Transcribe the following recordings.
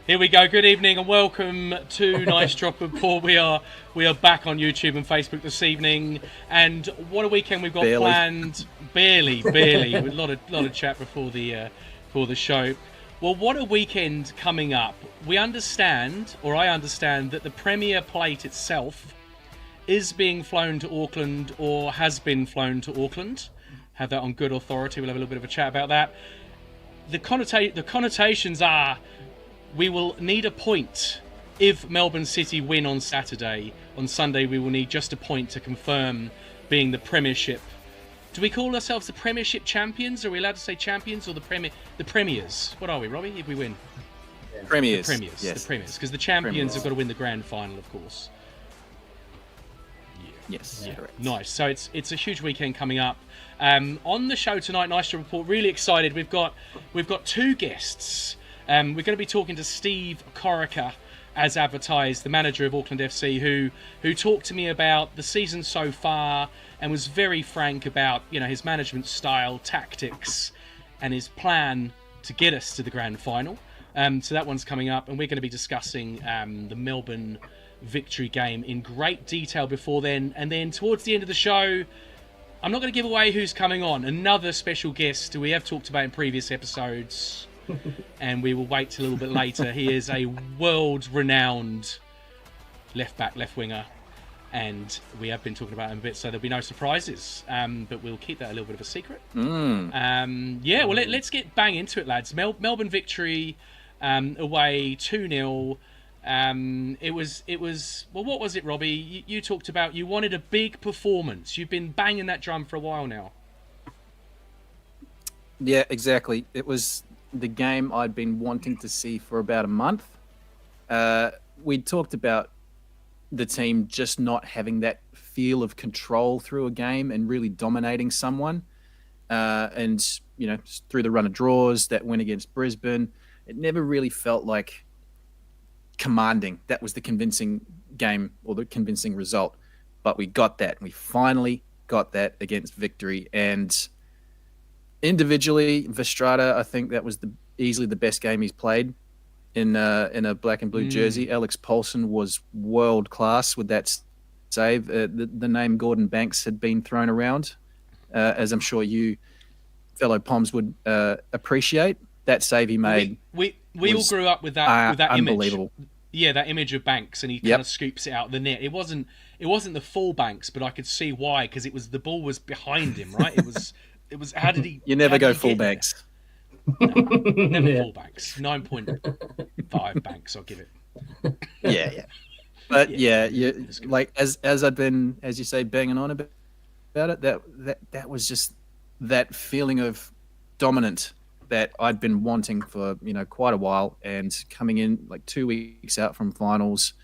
Here we go. Good evening and welcome to Nice Drop Report. We are back on YouTube and Facebook this evening, and what a weekend we've got planned. Barely. A lot of chat before the show. Well, what a weekend coming up. I understand that the Premier Plate itself is being flown to Auckland or has been flown to Auckland. Have that on good authority. We'll have a little bit of a chat about that. The connotations are we will need a point if Melbourne City win on Saturday. On Sunday, we will need just a point to confirm being the Premiership. Do we call ourselves the Premiership champions? Are we allowed to say champions or the Premiers? What are we, Robbie, if we win? Yeah. Premiers. The Premiers. Yes. The Premiers. Because the champions have got to win the grand final, of course. Yes, Yeah. correct. Nice. So it's a huge weekend coming up. On the show tonight, Nice to report. Really excited. We've got two guests. We're going to be talking to Steve Corica, as advertised, the manager of Auckland FC, who talked to me about the season so far and was very frank about his management style, tactics, and his plan to get us to the grand final. So that one's coming up, and we're going to be discussing the Melbourne victory game in great detail before then. And then towards the end of the show, I'm not going to give away who's coming on. Another special guest who we have talked about in previous episodes, and we will wait till a little bit later. He is a world-renowned left-back, left-winger, and we have been talking about him a bit, so there'll be no surprises. But we'll keep that a little bit of a secret. Well, let's get bang into it, lads. Melbourne victory away 2-0. It was well, what was it, Robbie? You talked about you wanted a big performance. You've been banging that drum for a while now. Yeah, exactly. It was the game I'd been wanting to see for about a month. We talked about the team just not having that feel of control through a game and really dominating someone. And through the run of draws, that win against Brisbane, it never really felt like commanding. That was the convincing game or the convincing result. But we got that. We finally got that against Victory. And individually, Vestrada, I think that was easily the best game he's played in a black and blue jersey. Alex Paulson was world class with that save. The name Gordon Banks had been thrown around, as I'm sure you fellow Poms would appreciate. That save he made. We all grew up with that unbelievable image. Yeah, that image of Banks, and he kind of scoops it out of the net. It wasn't the full Banks, but I could see why, because the ball was behind him, right? It was. How did he? You never go full Banks. No, never full Banks. 9.5 Banks, I'll give it. Yeah. But you like as I've been, as you say, banging on about it. That was just that feeling of dominant that I'd been wanting for quite a while, and coming in like 2 weeks out from finals,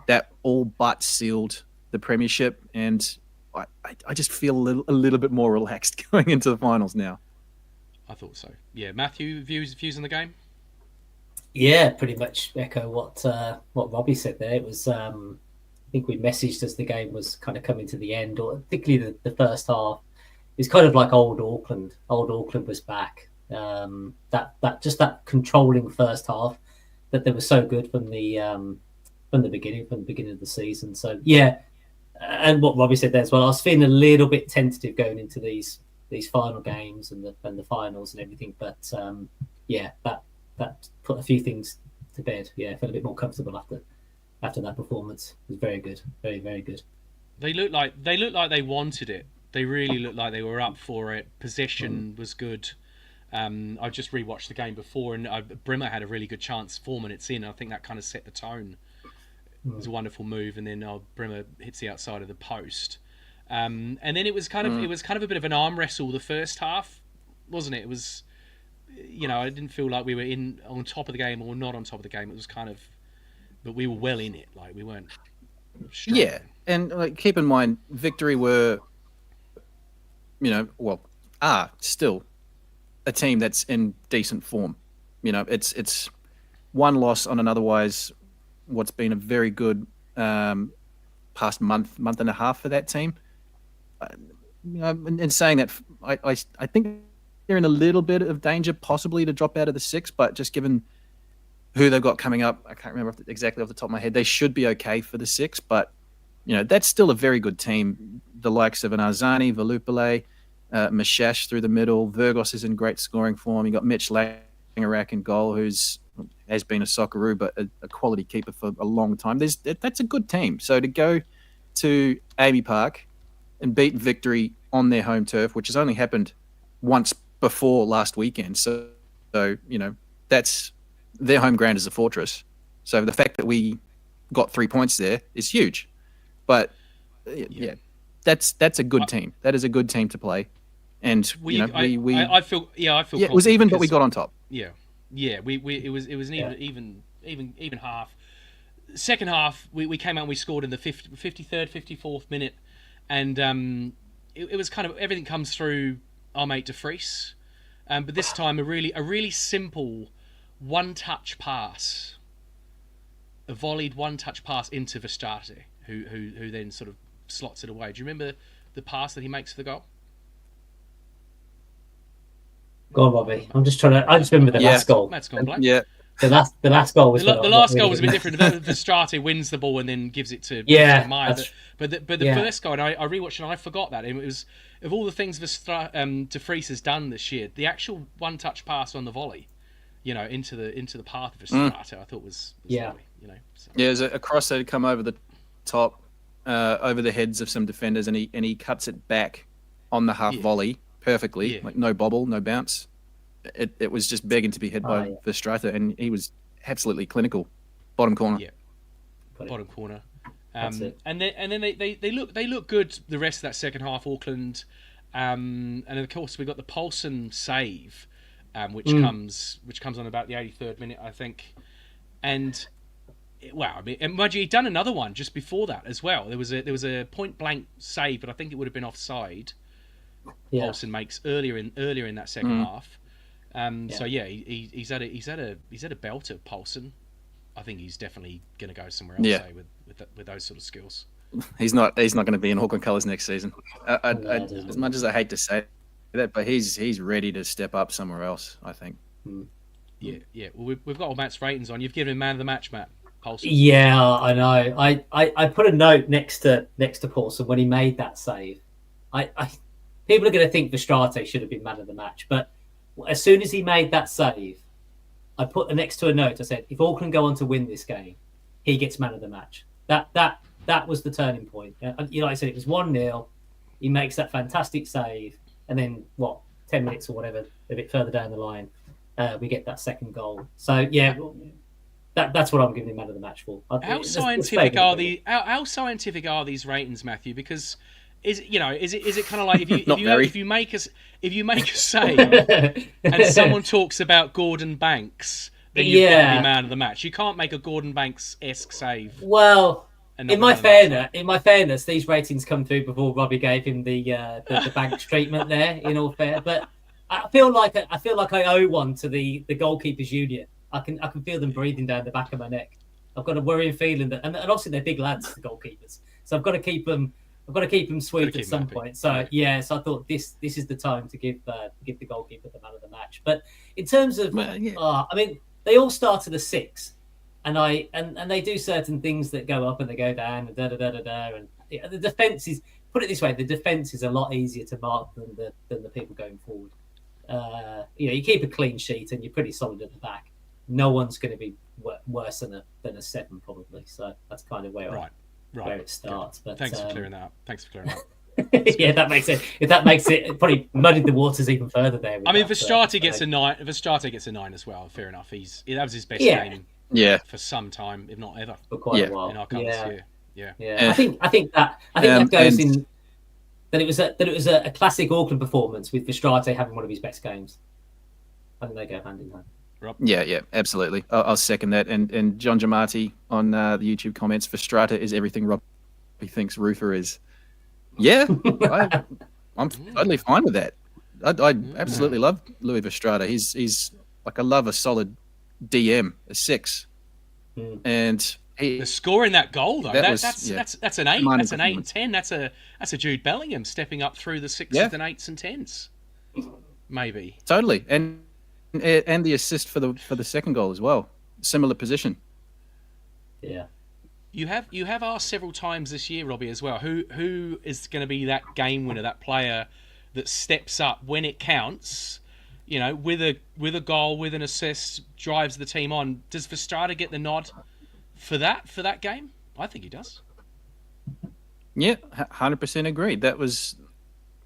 that all but sealed the Premiership, and I just feel a little bit more relaxed going into the finals now. I thought so. Yeah, Matthew, views on the game. Yeah, pretty much echo what Robbie said there. It was I think we messaged as the game was kind of coming to the end, or particularly the first half. It's kind of like old Auckland. Old Auckland was back. That controlling first half that they were so good from the beginning of the season. So yeah, and what Robbie said there as well. I was feeling a little bit tentative going into these final games and the finals and everything. But that put a few things to bed. Yeah, I felt a bit more comfortable after that performance. It was very good, very very good. They looked like they wanted it. They really looked like they were up for it. Possession was good. I just rewatched the game before, and Brimmer had a really good chance 4 minutes in. I think that kind of set the tone. It was a wonderful move, and then Brimmer hits the outside of the post. And then it was kind of a bit of an arm wrestle the first half, wasn't it? It was, I didn't feel like we were on top of the game or not on top of the game. It was kind of, but we were well in it. Like we weren't. Struggling. Yeah, and keep in mind, Victory were, still a team that's in decent form. It's one loss on an otherwise what's been a very good past month and a half for that team. In saying that, I think they're in a little bit of danger possibly to drop out of the six, but just given who they've got coming up. I can't remember exactly off the top of my head. They should be okay for the 6, but that's still a very good team. The likes of an Arzani, Valupale, Mashash through the middle. Virgos is in great scoring form. You got Mitch Langerak in goal, has been a Socceroo, but a quality keeper for a long time. That's a good team. So to go to Amy Park and beat Victory on their home turf, which has only happened once before last weekend. So that's their home ground is a fortress. So the fact that we got 3 points there is huge. But that's a good team. That is a good team to play. And I feel it was even, but we got on top. It was an even half. Second half, we came out and we scored in the 53rd, 54th minute, and it was kind of everything comes through our mate De Vries, but this time a really simple one-touch pass, a volleyed one-touch pass into Verstraete, who then sort of slots it away. Do you remember the pass that he makes for the goal? Go on, Bobby. I just remember the last goal. That's gone blank. Yeah. The last goal was the last goal was a bit different. Verstraete wins the ball and then gives it to Meyer. But the first goal, and I rewatched and I forgot that. It was, of all the things De Vries has done this year, the actual one-touch pass on the volley, into the path of Verstraete, I thought was lovely, So. Yeah, there's a cross that had come over the top, over the heads of some defenders, and he cuts it back on the half volley perfectly, like no bobble, no bounce. It was just begging to be hit by Verstraete, and he was absolutely clinical. Bottom corner. Yeah, bottom corner. And then they look good the rest of that second half, Auckland. And of course we got the Paulson save, which comes on about the 83rd minute, I think. And mind you, he'd done another one just before that as well. There was a point blank save, but I think it would have been offside. Yeah. Paulson makes earlier in that second half. So he's had a belter, Paulson. I think he's definitely going to go somewhere else. With those sort of skills. He's not going to be in Auckland colours next season. As much as I hate to say that, but he's ready to step up somewhere else, I think. Yeah. Well, we've got all Matt's ratings on. You've given him man of the match, Matt Paulson. Yeah, I know. I put a note next to Paulson when he made that save. People are going to think Verstraete should have been man of the match, but as soon as he made that save, I put next to a note. I said, if Auckland go on to win this game, he gets man of the match. That was the turning point. Like I said, it was 1-0. He makes that fantastic save, and then 10 minutes or whatever, a bit further down the line, we get that second goal. So that's what I'm giving him man of the match for. How scientific are these ratings, Matthew? Because is it kind of like if you make a save and someone talks about Gordon Banks, then you've got to be man of the match. You can't make a Gordon Banks-esque save. Well, in my fairness, these ratings come through before Robbie gave him the Banks treatment there. In all fair, but I feel like I owe one to the goalkeepers union. I can feel them breathing down the back of my neck. I've got a worrying feeling that, and obviously they're big lads, the goalkeepers. So I've got to keep them sweet at some point. So so I thought this is the time to give the goalkeeper the man of the match. But in terms of, they all start at a 6, and they do certain things that go up and they go down and and the defense is, put it this way, the defense is a lot easier to mark than the people going forward. You keep a clean sheet and you're pretty solid at the back. No one's going to be worse than a 7 probably. So that's kind of where where it starts. But thanks for clearing that up. Yeah, that makes it. If that makes it, probably muddied the waters even further there. Verstraete gets a 9. Verstraete gets a 9 as well. Fair enough. That was his best game. For some time, if not ever. For quite a while. In our colours. Yeah. I think that goes in. That it was a classic Auckland performance with Verstraete having one of his best games. I think they go hand in hand. Rob? Yeah, absolutely. I'll second that. And John Giamatti on the YouTube comments, Verstraete is everything Rob thinks Rufer is. Yeah, I'm totally fine with that. I absolutely love Louis Verstraete. He's like, I love a solid DM, a 6, and the scoring that goal though, that's an 8. That's an 8 and 10. That's a Jude Bellingham stepping up through the 6s and 8s and 10s, maybe. Totally, and the assist for the second goal as well. similar position. Yeah. You have asked several times this year, Robbie, as well. Who is going to be that game winner, that player that steps up when it counts? You know, with a goal, with an assist, drives the team on. Does Verstraete get the nod for that game? I think he does. Yeah, 100% agree. That was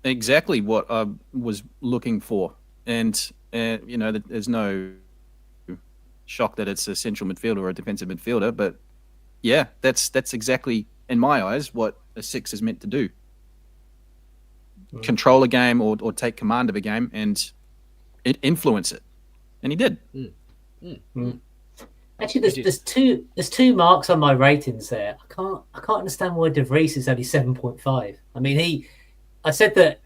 exactly what I was looking for, and you know, there's no shock that it's a central midfielder or a defensive midfielder, but yeah, that's exactly, in my eyes, what a six is meant to do. Control a game or take command of a game and influence it, and he did. Actually, there's two marks on my ratings there. I can't understand why De Vries is only 7.5. I mean, I said that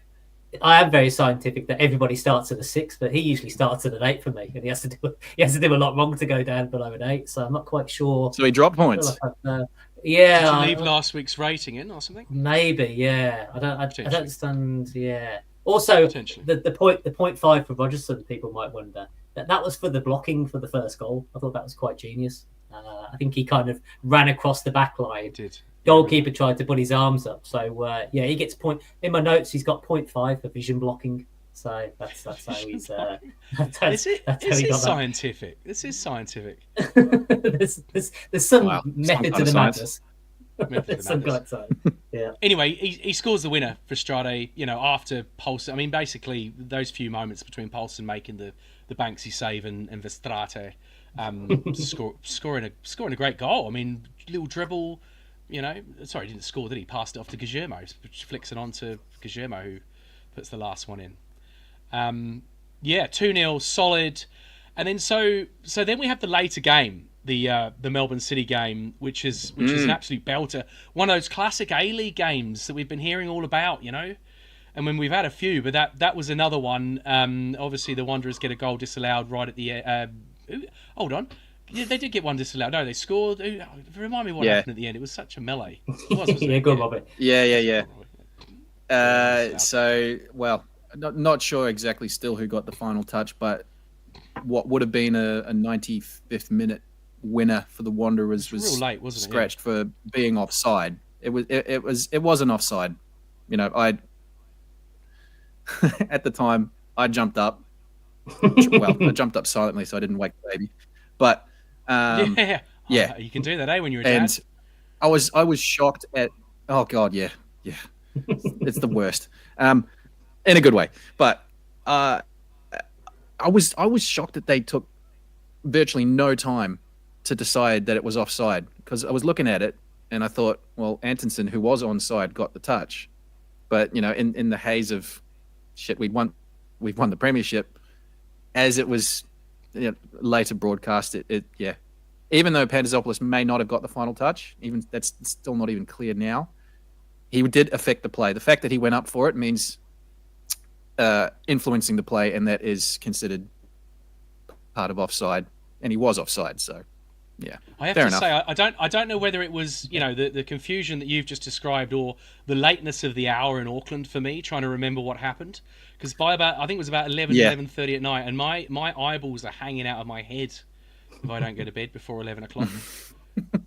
I am very scientific that everybody starts at a 6, but he usually starts at an 8 for me, and he has to do a lot wrong to go down below an 8. So I'm not quite sure. So he dropped points. Yeah. Did you leave last week's rating in or something? Maybe. Yeah. I don't understand. Yeah. Also, the 0.5 for Rogerson, people might wonder that was for the blocking for the first goal. I thought that was quite genius. I think he kind of ran across the back line. Did. Goalkeeper tried to put his arms up. So, yeah, he gets point. In my notes, he's got 0.5 for vision blocking. So that's how he's. This is scientific. This is scientific. there's some method to the madness. Some kind of science. Yeah. Anyway, he scores the winner for Strade. You know, after Paulsen. I mean, basically those few moments between Paulsen making the Banksy save and Verstraete scoring a great goal. I mean, little dribble. You know, sorry, he didn't score, did he? Passed it off to Guillermo, which flicks it on to Guillermo, who puts the last one in. 2-0, solid. And then so then we have the later game, the Melbourne City game, which is an absolute belter. One of those classic A-League games that we've been hearing all about, you know. And when we've had a few, but that was another one. Obviously, the Wanderers get a goal disallowed right at the. Hold on. Yeah, they did get one disallowed. No, they scored. Remind me what happened at the end. It was such a melee. Yeah, good, Bobby. Yeah. Well, not sure exactly still who got the final touch, but what would have been a 95th minute winner for the Wanderers was real late, wasn't scratched for being offside. It wasn't offside. You know, at the time I jumped up. Well, I jumped up silently so I didn't wake the baby, but. Yeah. You can do that, when you're a dad. And I was shocked at. Oh God, yeah. It's the worst, in a good way. But I was shocked that they took virtually no time to decide that it was offside, because I was looking at it and I thought, well, Antonsen, who was onside, got the touch, but you know, in the haze of shit, we've won the Premiership, as it was. Later broadcast, even though Pantazopoulos may not have got the final touch, even that's still not even clear now, he did affect the play. The fact that he went up for it means influencing the play, and that is considered part of offside, and he was offside. So, yeah, I have to say, I don't know whether it was the confusion that you've just described or the lateness of the hour in Auckland for me trying to remember what happened. Because by I think it was about 11:30 at night, and my eyeballs are hanging out of my head if I don't go to bed before 11 o'clock.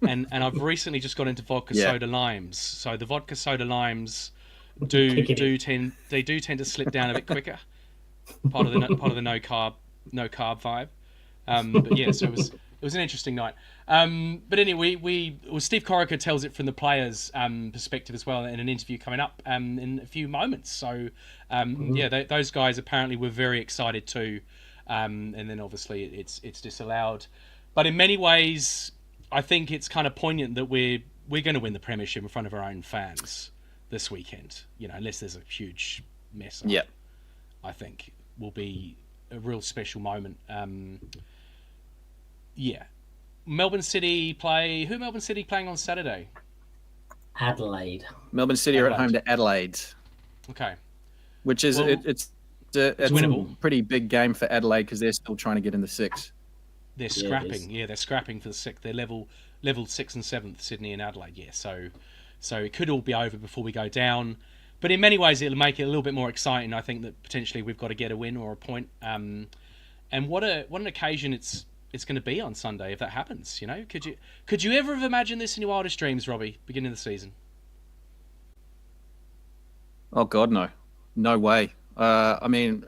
and I've recently just got into vodka soda limes. So the vodka soda limes do tend to slip down a bit quicker. Part of the no carb vibe. But yeah, so it was an interesting night. But anyway, Steve Corica tells it from the players' perspective as well in an interview coming up in a few moments. So those guys apparently were very excited too. And then obviously it's disallowed. But in many ways, I think it's kind of poignant that we're going to win the Premiership in front of our own fans this weekend. You know, unless there's a huge mess up. Yeah, I think will be a real special moment. Melbourne City play. Who Melbourne City playing on Saturday? Adelaide. Melbourne City are at home to Adelaide. Okay. Which is it's winnable. A pretty big game for Adelaide because they're still trying to get in the 6. They're scrapping. Yeah, they're scrapping for the 6th. They're level 6th and 7th, Sydney and Adelaide. Yeah, so it could all be over before we go down. But in many ways, it'll make it a little bit more exciting. I think that potentially we've got to get a win or a point. And what an occasion it's it's going to be on Sunday if that happens. Could you ever have imagined this in your wildest dreams, Robbie, beginning of the season? Oh God, no way. I mean,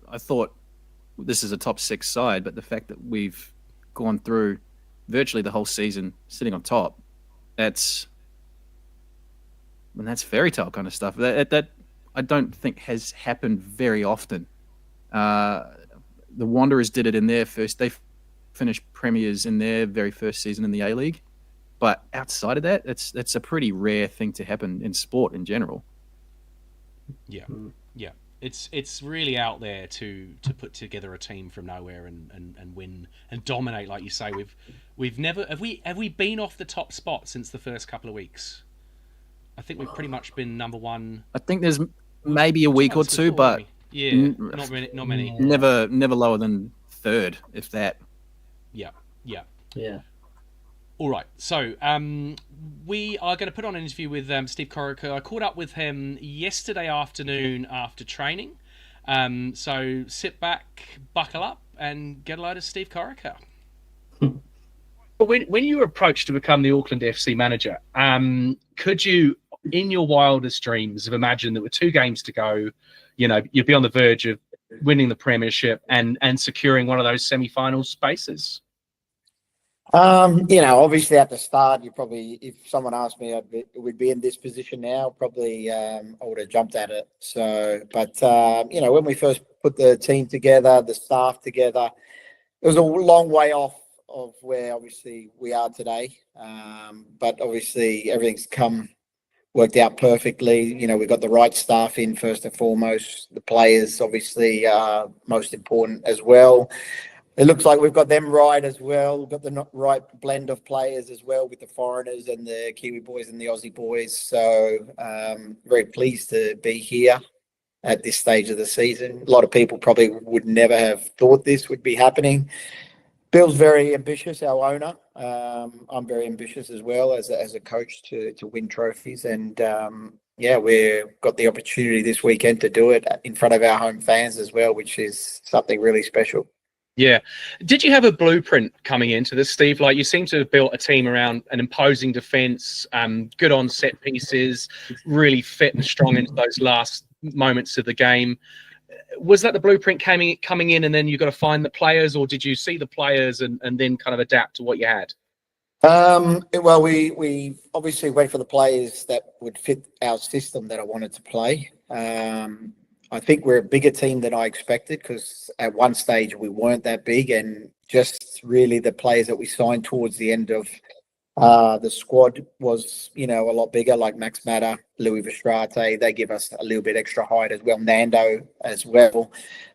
I thought this is a top 6 side, but the fact that we've gone through virtually the whole season sitting on top, that's fairy tale kind of stuff. That I don't think has happened very often. The Wanderers did it in their first. They finished premiers in their very first season in the A-League, but outside of that, that's a pretty rare thing to happen in sport in general. Yeah. It's really out there to put together a team from nowhere and win and dominate, like you say. We've never have we been off the top spot since the first couple of weeks. I think we've pretty much been number one. I think there's maybe a week or two, before, but not many. Never lower than third, if that. Yeah. Yeah. All right, so we are going to put on an interview with Steve Corica. I caught up with him yesterday afternoon after training. So sit back, buckle up, and get a load of Steve Corica. When you were approached to become the Auckland FC manager, could you, in your wildest dreams, have imagined that with 2 games to go, you'd be on the verge of winning the Premiership and securing one of those semi-final spaces? Obviously at the start, if someone asked me, we'd be in this position now, probably I would have jumped at it. So, but, when we first put the team together, the staff together, it was a long way off of where obviously we are today. But obviously everything's worked out perfectly. We've got the right staff in first and foremost. The players obviously are most important as well. It looks like we've got them right as well. We've got the right blend of players as well with the foreigners and the Kiwi boys and the Aussie boys. So very pleased to be here at this stage of the season. A lot of people probably would never have thought this would be happening. Bill's very ambitious, our owner. I'm very ambitious as well as a coach to win trophies. And we've got the opportunity this weekend to do it in front of our home fans as well, which is something really special. Yeah. Did you have a blueprint coming into this, Steve? Like, you seem to have built a team around an imposing defence, good on set pieces, really fit and strong into those last moments of the game. Was that the blueprint coming in, and then you got to find the players, or did you see the players and then kind of adapt to what you had? Well, we obviously went for the players that would fit our system that I wanted to play. I think we're a bigger team than I expected, because at one stage we weren't that big, and just really the players that we signed towards the end of the squad was, a lot bigger, like Max Matter, Louis Verstrate. They give us a little bit extra height as well, Nando as well.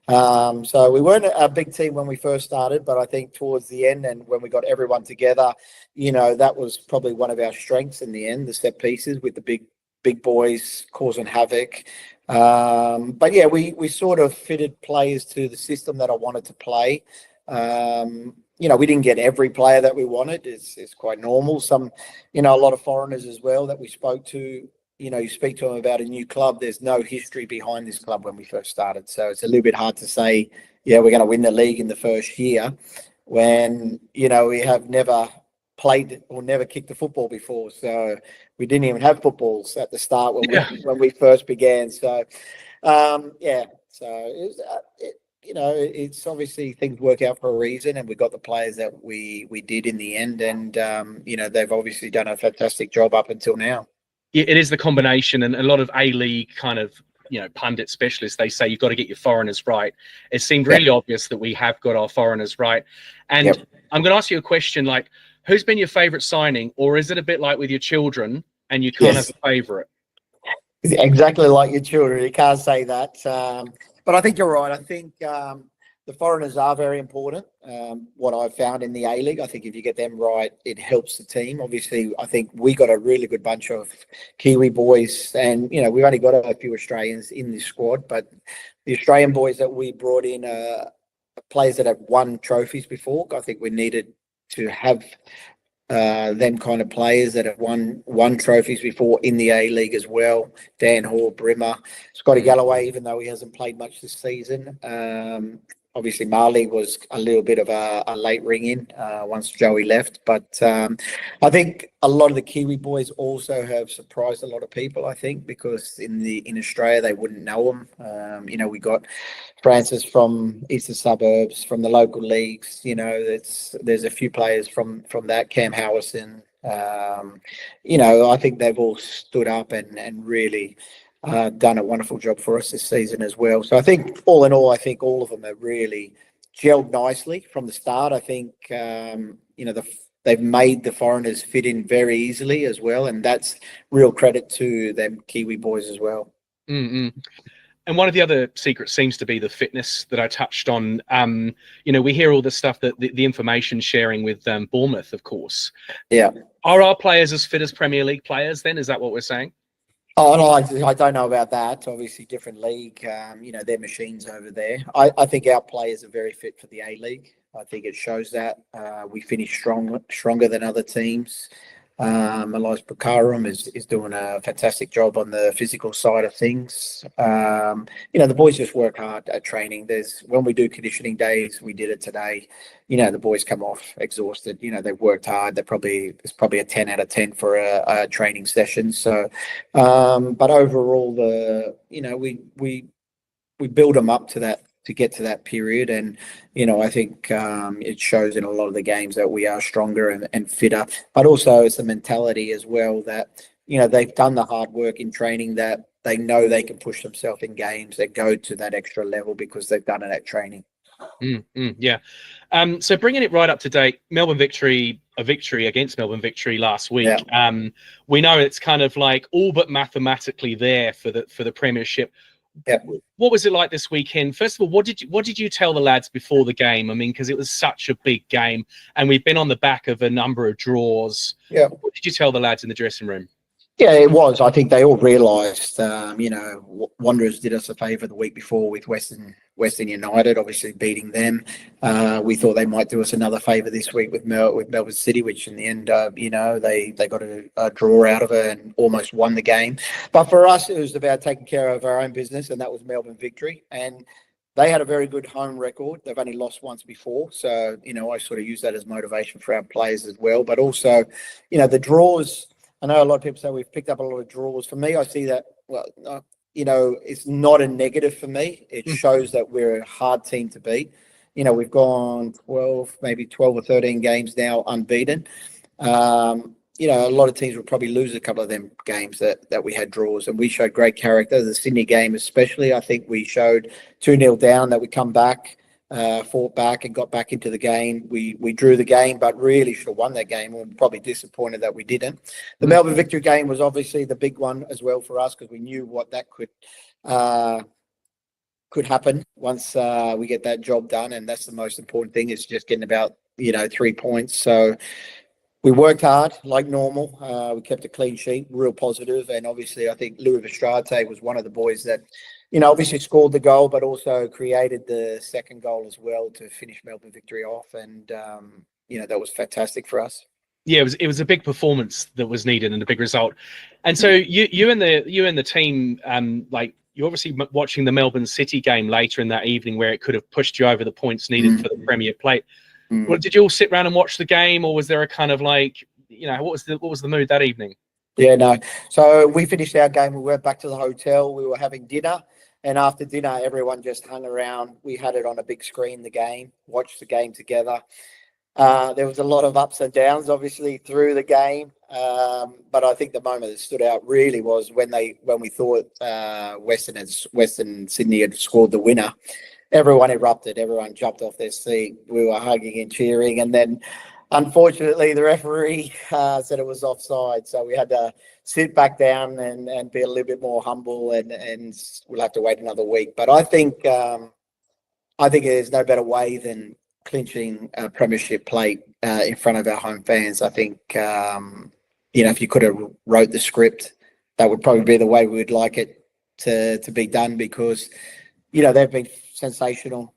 So we weren't a big team when we first started, but I think towards the end and when we got everyone together, that was probably one of our strengths in the end, the set pieces with the big boys causing havoc. But yeah, we sort of fitted players to the system that I wanted to play. We didn't get every player that we wanted. It's quite normal. Some, a lot of foreigners as well that we spoke to. You speak to them about a new club. There's no history behind this club when we first started. So it's a little bit hard to say, we're going to win the league in the first year when, we have never played or never kicked a football before. So we didn't even have footballs at the start when we first began. So, so it was, it's obviously things work out for a reason, and we got the players that we did in the end, and they've obviously done a fantastic job up until now. Yeah, it is the combination, and a lot of A-League kind of pundit specialists, they say you've got to get your foreigners right. It seemed really obvious that we have got our foreigners right. And I'm going to ask you a question, like, who's been your favourite signing, or is it a bit like with your children and you can't have a favourite? Exactly like your children, you can't say that. But I think you're right. I think the foreigners are very important. What I've found in the A-League, I think if you get them right, it helps the team. Obviously, I think we got a really good bunch of Kiwi boys, and we've only got a few Australians in this squad, but the Australian boys that we brought in are players that have won trophies before. I think we needed to have them kind of players that have won trophies before in the A-League as well. Dan Hall, Brimmer, Scotty Galloway, even though he hasn't played much this season. Obviously, Marley was a little bit of a late ring in once Joey left. But I think a lot of the Kiwi boys also have surprised a lot of people, I think, because in Australia, they wouldn't know them. We got Francis from eastern suburbs, from the local leagues. There's a few players from that, Cam Howison. I think they've all stood up and really done a wonderful job for us this season as well. So I think all in all, I think all of them have really gelled nicely from the start. I think they've made the foreigners fit in very easily as well, and that's real credit to them Kiwi boys as well. Mm-hmm. And one of the other secrets seems to be the fitness that I touched on. We hear all this stuff, that the information sharing with Bournemouth, of course. Yeah. Are our players as fit as Premier League players then? Is that what we're saying? Oh, no, I don't know about that. Obviously, different league. They're machines over there. I think our players are very fit for the A-League. I think it shows that. We finish stronger than other teams. Elias Bukaram is doing a fantastic job on the physical side of things. The boys just work hard at training. When we do conditioning days, we did it today. The boys come off exhausted. They've worked hard. It's probably a 10 out of 10 for a training session. So, but overall, we build them up to that, to get to that period. And, I think it shows in a lot of the games that we are stronger and fitter, but also it's the mentality as well that, they've done the hard work in training, that they know they can push themselves in games, that go to that extra level because they've done it at training. Yeah. So bringing it right up to date, a victory against Melbourne Victory last week. Yeah. We know it's kind of like all but mathematically there for the Premiership. Yep. What was it like this weekend? First of all, what did you tell the lads before the game? I mean, because it was such a big game, and we've been on the back of a number of draws. Yeah. What did you tell the lads in the dressing room? Yeah, it was. I think they all realised, Wanderers did us a favour the week before with Western United, obviously beating them. We thought they might do us another favour this week with Melbourne City, which in the end, they got a draw out of it and almost won the game. But for us, it was about taking care of our own business, and that was Melbourne Victory. And they had a very good home record. They've only lost once before. So, I sort of use that as motivation for our players as well. But also, the draws, I know a lot of people say we've picked up a lot of draws. For me, I see that, it's not a negative for me. It shows that we're a hard team to beat. We've gone 12 or 13 games now unbeaten. A lot of teams will probably lose a couple of them games that we had draws, and we showed great character. The Sydney game especially, I think we showed 2-0 down that we come back, fought back and got back into the game. We drew the game, but really should have won that game. We're probably disappointed that we didn't. The Melbourne Victory game was obviously the big one as well for us, because we knew what that could happen once we get that job done, and that's the most important thing, is just getting about 3 points. So we worked hard like normal. We kept a clean sheet, real positive, and obviously I think Louis Verstraete was one of the boys that obviously scored the goal, but also created the second goal as well to finish Melbourne Victory off. And, that was fantastic for us. Yeah, it was a big performance that was needed and a big result. And so you and the team, you're obviously watching the Melbourne City game later in that evening, where it could have pushed you over the points needed for the Premier plate. Well, did you all sit around and watch the game, or was there a kind of what was the mood that evening? Yeah, no. So we finished our game. We went back to the hotel. We were having dinner. And after dinner, everyone just hung around. We had it on a big screen, the game, watched the game together. There was a lot of ups and downs, obviously, through the game. But I think the moment that stood out really was when we thought Western Sydney had scored the winner. Everyone erupted. Everyone jumped off their seat. We were hugging and cheering. And then, unfortunately, the referee said it was offside. So we had to sit back down and be a little bit more humble, and we'll have to wait another week. But I think there's no better way than clinching a Premiership plate in front of our home fans. I think, if you could have wrote the script, that would probably be the way we would like it to be done, because, they've been sensational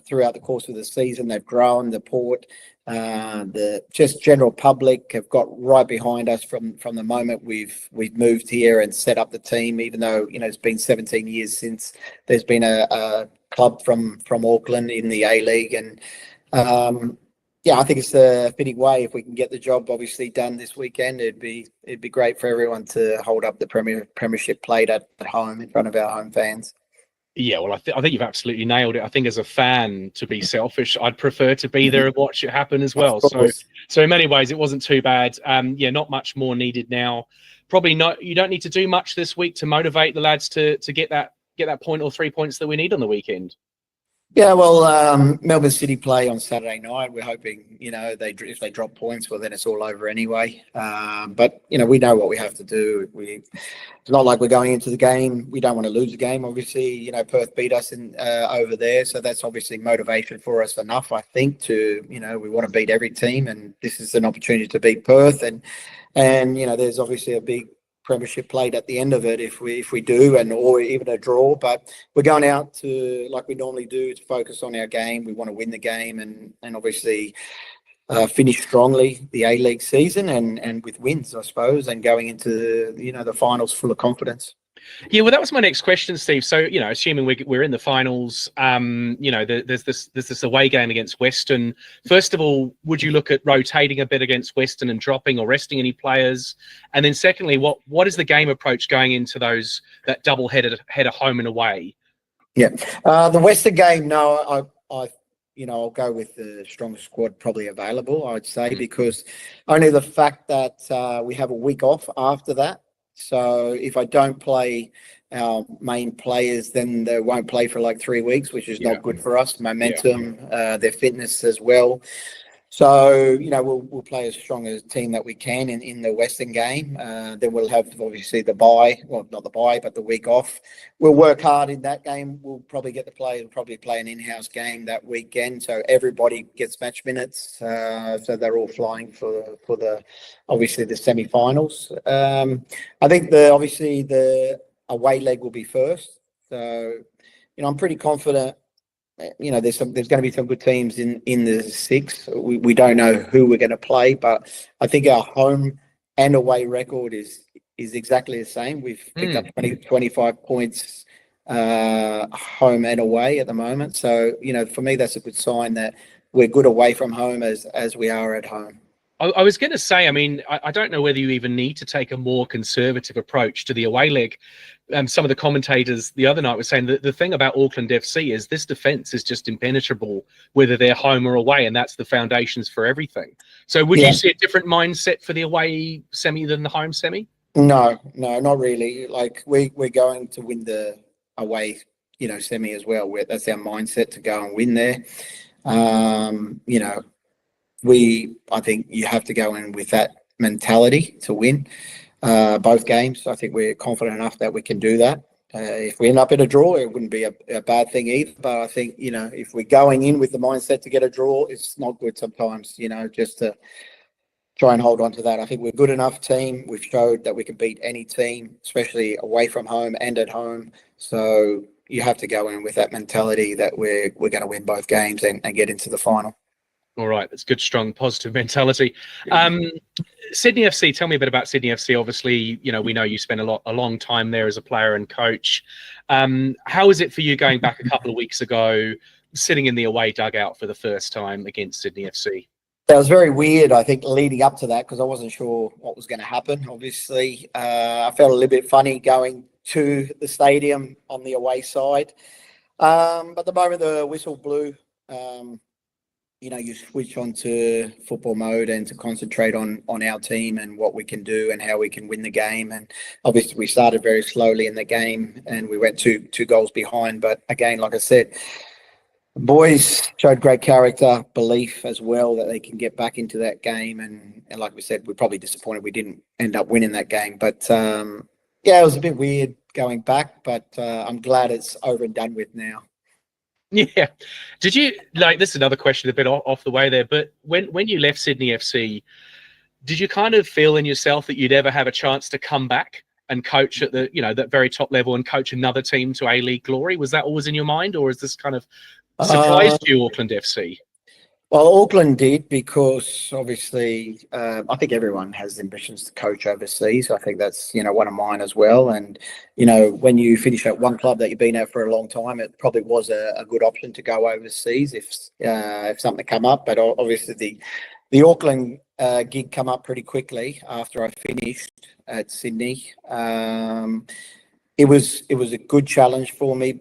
throughout the course of the season. They've grown. The Port The just general public have got right behind us from the moment we've moved here and set up the team. Even though it's been 17 years since there's been a club from Auckland in the A League, and yeah, I think it's a fitting way if we can get the job obviously done this weekend. It'd be great for everyone to hold up the Premiership plate at home in front of our home fans. Yeah, well, I think you've absolutely nailed it. I think as a fan, to be selfish, I'd prefer to be there and watch it happen as well. So in many ways, it wasn't too bad. Yeah, not much more needed now. Probably not. You don't need to do much this week to motivate the lads to get that point or 3 points that we need on the weekend. Yeah, well, Melbourne City play on Saturday night. We're hoping, if they drop points, well, then it's all over anyway. But we know what we have to do. It's not like we're going into the game. We don't want to lose the game. Obviously, Perth beat us over there, so that's obviously motivation for us enough. I think to, we want to beat every team, and this is an opportunity to beat Perth, and there's obviously a big Premiership played at the end of it if we do, or even a draw. But we're going out to, like we normally do, to focus on our game. We want to win the game and obviously finish strongly the A-League season and with wins, I suppose, and going into the finals full of confidence. Yeah, well, that was my next question, Steve. So, assuming we're in the finals, there's this away game against Western. First of all, would you look at rotating a bit against Western and dropping or resting any players? And then secondly, what is the game approach going into that double-header home and away? Yeah, the Western game, no, I'll go with the strongest squad probably available, I'd say, because only the fact that we have a week off after that. So if I don't play our main players, then they won't play for like 3 weeks, which is not good for us. Momentum, their fitness as well. So, we'll play as strong a team that we can in the Western game. Then we'll have obviously the bye, well, not the bye, but the week off. We'll work hard in that game. We'll probably get the players, probably play an in-house game that weekend. So everybody gets match minutes. So they're all flying for obviously the semi-finals. I think obviously the away leg will be first. So, I'm pretty confident. There's going to be some good teams in the six. We don't know who we're going to play, but I think our home and away record is exactly the same. We've picked up 25 points home and away at the moment. So, for me, that's a good sign that we're good away from home as we are at home. I was going to say, I don't know whether you even need to take a more conservative approach to the away leg. Some of the commentators the other night were saying that the thing about Auckland FC is this defence is just impenetrable, whether they're home or away, and that's the foundations for everything. So would you see a different mindset for the away semi than the home semi? No, not really. Like we're going to win the away, semi as well. That's our mindset, to go and win there. I think you have to go in with that mentality to win both games. I think we're confident enough that we can do that. If we end up in a draw, it wouldn't be a bad thing either. But I think, if we're going in with the mindset to get a draw, it's not good sometimes, just to try and hold on to that. I think we're a good enough team. We've showed that we can beat any team, especially away from home and at home. So you have to go in with that mentality that we're going to win both games and get into the final. All right, that's good, strong, positive mentality. Sydney FC, tell me a bit about Sydney FC. Obviously, we know you spent a long time there as a player and coach. How is it for you going back a couple of weeks ago, sitting in the away dugout for the first time against Sydney FC? That was very weird, I think, leading up to that, because I wasn't sure what was going to happen. Obviously, I felt a little bit funny going to the stadium on the away side. But the moment the whistle blew, you switch onto football mode and to concentrate on our team and what we can do and how we can win the game. And obviously we started very slowly in the game and we went two goals behind. But again, like I said, boys showed great character, belief as well that they can get back into that game. And like we said, we're probably disappointed we didn't end up winning that game. But it was a bit weird going back, but I'm glad it's over and done with now. Yeah. Did you, this is another question a bit off the way there, but when you left Sydney FC, did you kind of feel in yourself that you'd ever have a chance to come back and coach at the, that very top level and coach another team to A-League glory? Was that always in your mind, or is this kind of surprised you, Auckland FC? Well, Auckland did because obviously I think everyone has ambitions to coach overseas. I think that's one of mine as well. And when you finish at one club that you've been at for a long time, it probably was a good option to go overseas if something come up. But obviously the Auckland gig come up pretty quickly after I finished at Sydney. It was a good challenge for me.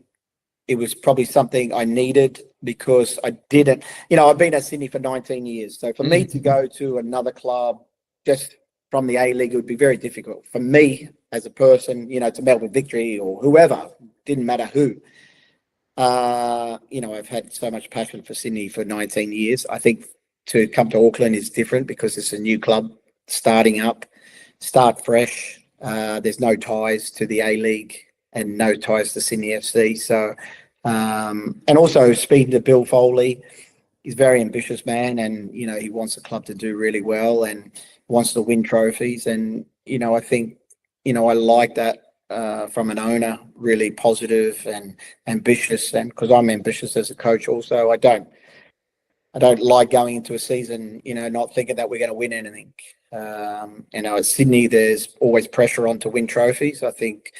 It was probably something I needed because I didn't, I've been at Sydney for 19 years. So for me to go to another club just from the A-League, it would be very difficult for me as a person, to Melbourne Victory or whoever, didn't matter who. I've had so much passion for Sydney for 19 years. I think to come to Auckland is different because it's a new club starting up, start fresh. There's no ties to the A-League and no ties to Sydney FC. So, and also speaking to Bill Foley, he's a very ambitious man, and he wants the club to do really well and wants to win trophies. And I think I like that from an owner, really positive and ambitious. And because I'm ambitious as a coach, also I don't like going into a season, not thinking that we're going to win anything. At Sydney, there's always pressure on to win trophies. I think.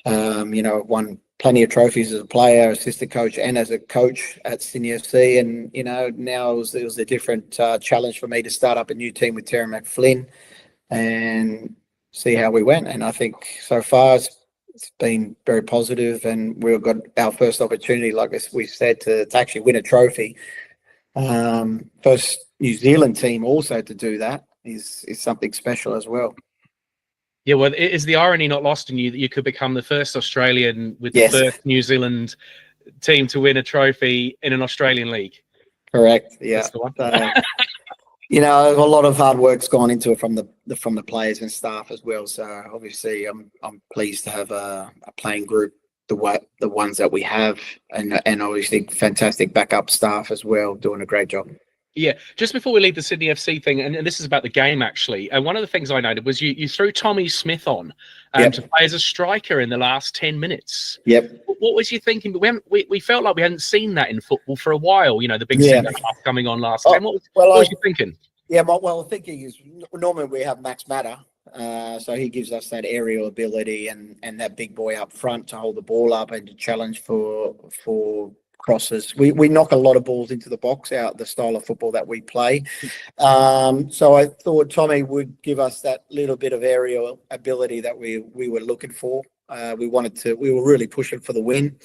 Won plenty of trophies as a player, assistant coach, and as a coach at Sydney FC. And now it was a different challenge for me to start up a new team with Terry McFlynn and see how we went. And I think so far it's been very positive, and we've got our first opportunity, like we said, to actually win a trophy. First New Zealand team also to do that is something special as well. Yeah, well, is the irony not lost on you that you could become the first Australian with the first New Zealand team to win a trophy in an Australian league? Correct. Yeah. That's the one. A lot of hard work's gone into it from the players and staff as well. So obviously, I'm pleased to have a playing group, the ones that we have, and obviously fantastic backup staff as well, doing a great job. Yeah, just before we leave the Sydney FC thing, and this is about the game actually, one of the things I noted was you threw Tommy Smith on to play as a striker in the last 10 minutes. Yep. What was you thinking? But we felt like we hadn't seen that in football for a while, the big centre half coming on last time. What was you thinking? Yeah, well, thinking is normally we have Max Matter, so he gives us that aerial ability and that big boy up front to hold the ball up and to challenge for crosses. We knock a lot of balls into the box out the style of football that we play. So I thought Tommy would give us that little bit of aerial ability that we were looking for. We were really pushing for the win.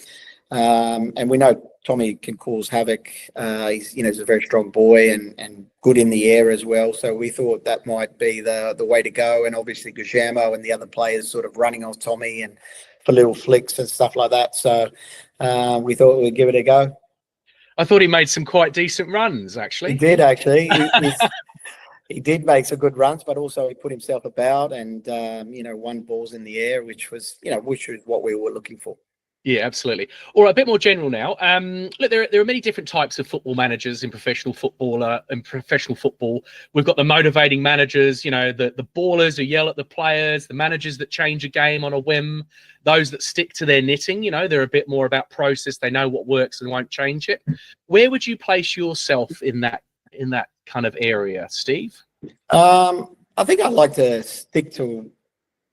And we know Tommy can cause havoc. He's a very strong boy and good in the air as well. So we thought that might be the way to go. And obviously Guillermo and the other players sort of running on Tommy and for little flicks and stuff like that. So we thought we'd give it a go. I thought he made some quite decent runs, actually. He did, actually. He did make some good runs, but also he put himself about and, won balls in the air, which was what we were looking for. Yeah, absolutely. All right, a bit more general now. Look, there are many different types of football managers in professional football. We've got the motivating managers, the ballers who yell at the players, the managers that change a game on a whim, those that stick to their knitting. They're a bit more about process. They know what works and won't change it. Where would you place yourself in that kind of area, Steve? I think I'd like to stick to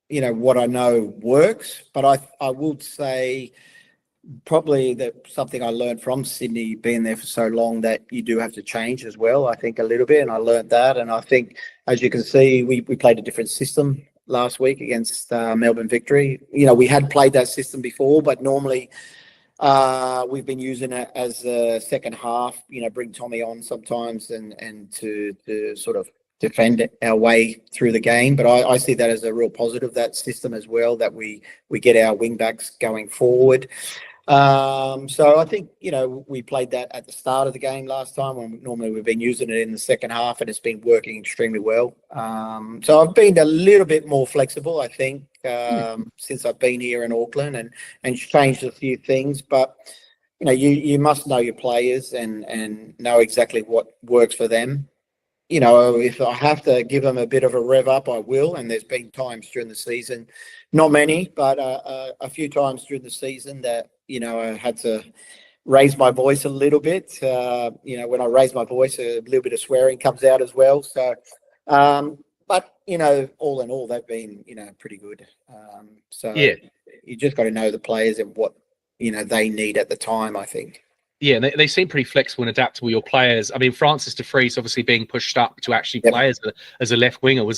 what I know works, but I would say probably that something I learned from Sydney, being there for so long, that you do have to change as well, I think, a little bit. And I learned that. And I think, as you can see, we played a different system last week against Melbourne Victory. We had played that system before, but normally we've been using it as a second half, bring Tommy on sometimes and to sort of defend our way through the game. But I see that as a real positive, that system as well, that we get our wing backs going forward. So I think, we played that at the start of the game last time, when normally we've been using it in the second half, and it's been working extremely well. So I've been a little bit more flexible, I think, since I've been here in Auckland and changed a few things. But, you must know your players and know exactly what works for them. If I have to give them a bit of a rev up, I will. And there's been times during the season, not many, but a few times during the season that, I had to raise my voice a little bit. When I raise my voice, a little bit of swearing comes out as well. So, but all in all, they've been pretty good. So Yeah. You just got to know the players and what they need at the time, I think. Yeah, they seem pretty flexible and adaptable, your players. I mean, Francis de Vries obviously being pushed up to actually play as a left winger we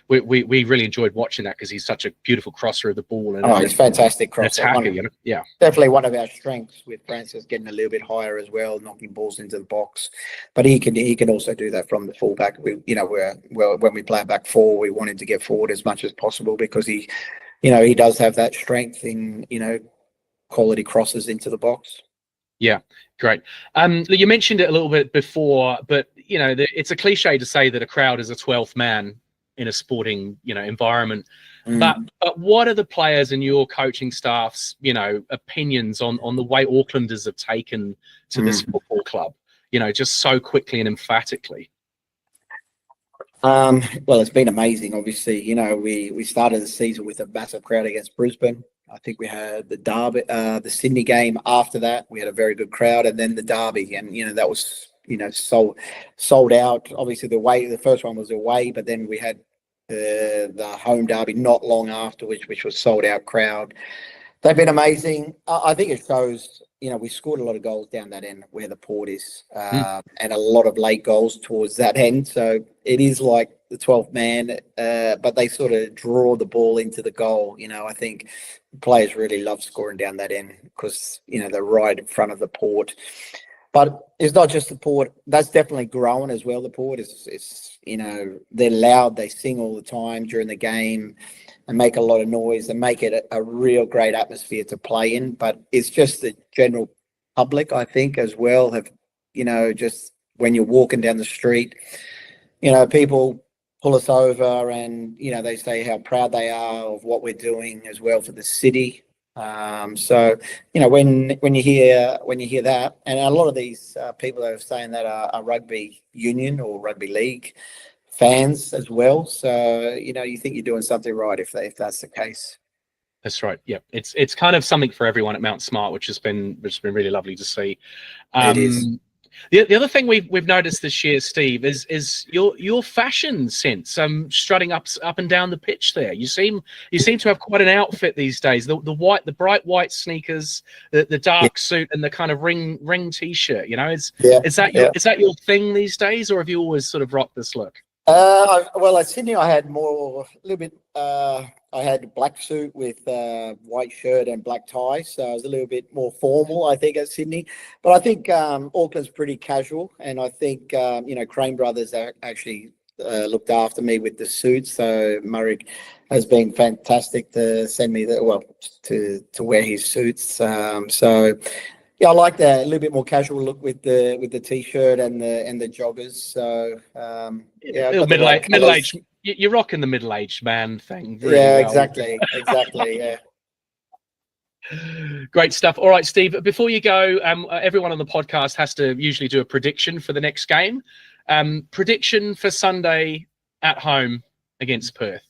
really enjoyed watching that because he's such a beautiful crosser of the ball. And he's fantastic crosser. Attacker, Yeah. Definitely one of our strengths with Francis getting a little bit higher as well, knocking balls into the box. But he can also do that from the fullback. When we play a back four, we want him to get forward as much as possible because he does have that strength in, quality crosses into the box. Yeah, great. You mentioned it a little bit before, but it's a cliche to say that a crowd is a 12th man in a sporting environment. But what are the players and your coaching staff's opinions on the way Aucklanders have taken to this football club? Just so quickly and emphatically. Well, it's been amazing. Obviously, we started the season with a massive crowd against Brisbane. I think we had the Derby, the Sydney game after that. We had a very good crowd, and then the Derby, and that was sold out. Obviously, the first one was away, but then we had the home Derby not long after, which was sold out crowd. They've been amazing. I think it shows. We scored a lot of goals down that end where the port is, and a lot of late goals towards that end. So it is like the 12th man, but they sort of draw the ball into the goal. I think players really love scoring down that end because, they're right in front of the port. But it's not just the port. That's definitely grown as well. The port is they're loud. They sing all the time during the game and make a lot of noise and make it a real great atmosphere to play in. But it's just the general public, I think, as well, have, just when you're walking down the street, people pull us over and, they say how proud they are of what we're doing as well for the city. So, when you hear that, and a lot of these people are saying that are rugby union or rugby league fans as well. So, you think you're doing something right if that's the case. That's right. Yeah, it's kind of something for everyone at Mount Smart, which has been really lovely to see. It is. The other thing we've noticed this year, Steve, is your fashion sense. Strutting up and down the pitch there. You seem to have quite an outfit these days. The bright white sneakers, the dark suit, and the kind of ring t-shirt. Is that your thing these days, or have you always sort of rocked this look? Well, at Sydney, I had I had a black suit with white shirt and black tie, so I was a little bit more formal, I think, at Sydney. But I think Auckland's pretty casual, and I think Crane Brothers actually looked after me with the suits. So Murray has been fantastic to send me to wear his suits. So. Yeah, I like that a little bit more casual look with the t-shirt and the joggers. So middle-aged. You're rocking the middle-aged man thing. Really well. Exactly. Yeah. Great stuff. All right, Steve. Before you go, everyone on the podcast has to usually do a prediction for the next game. Prediction for Sunday at home against Perth.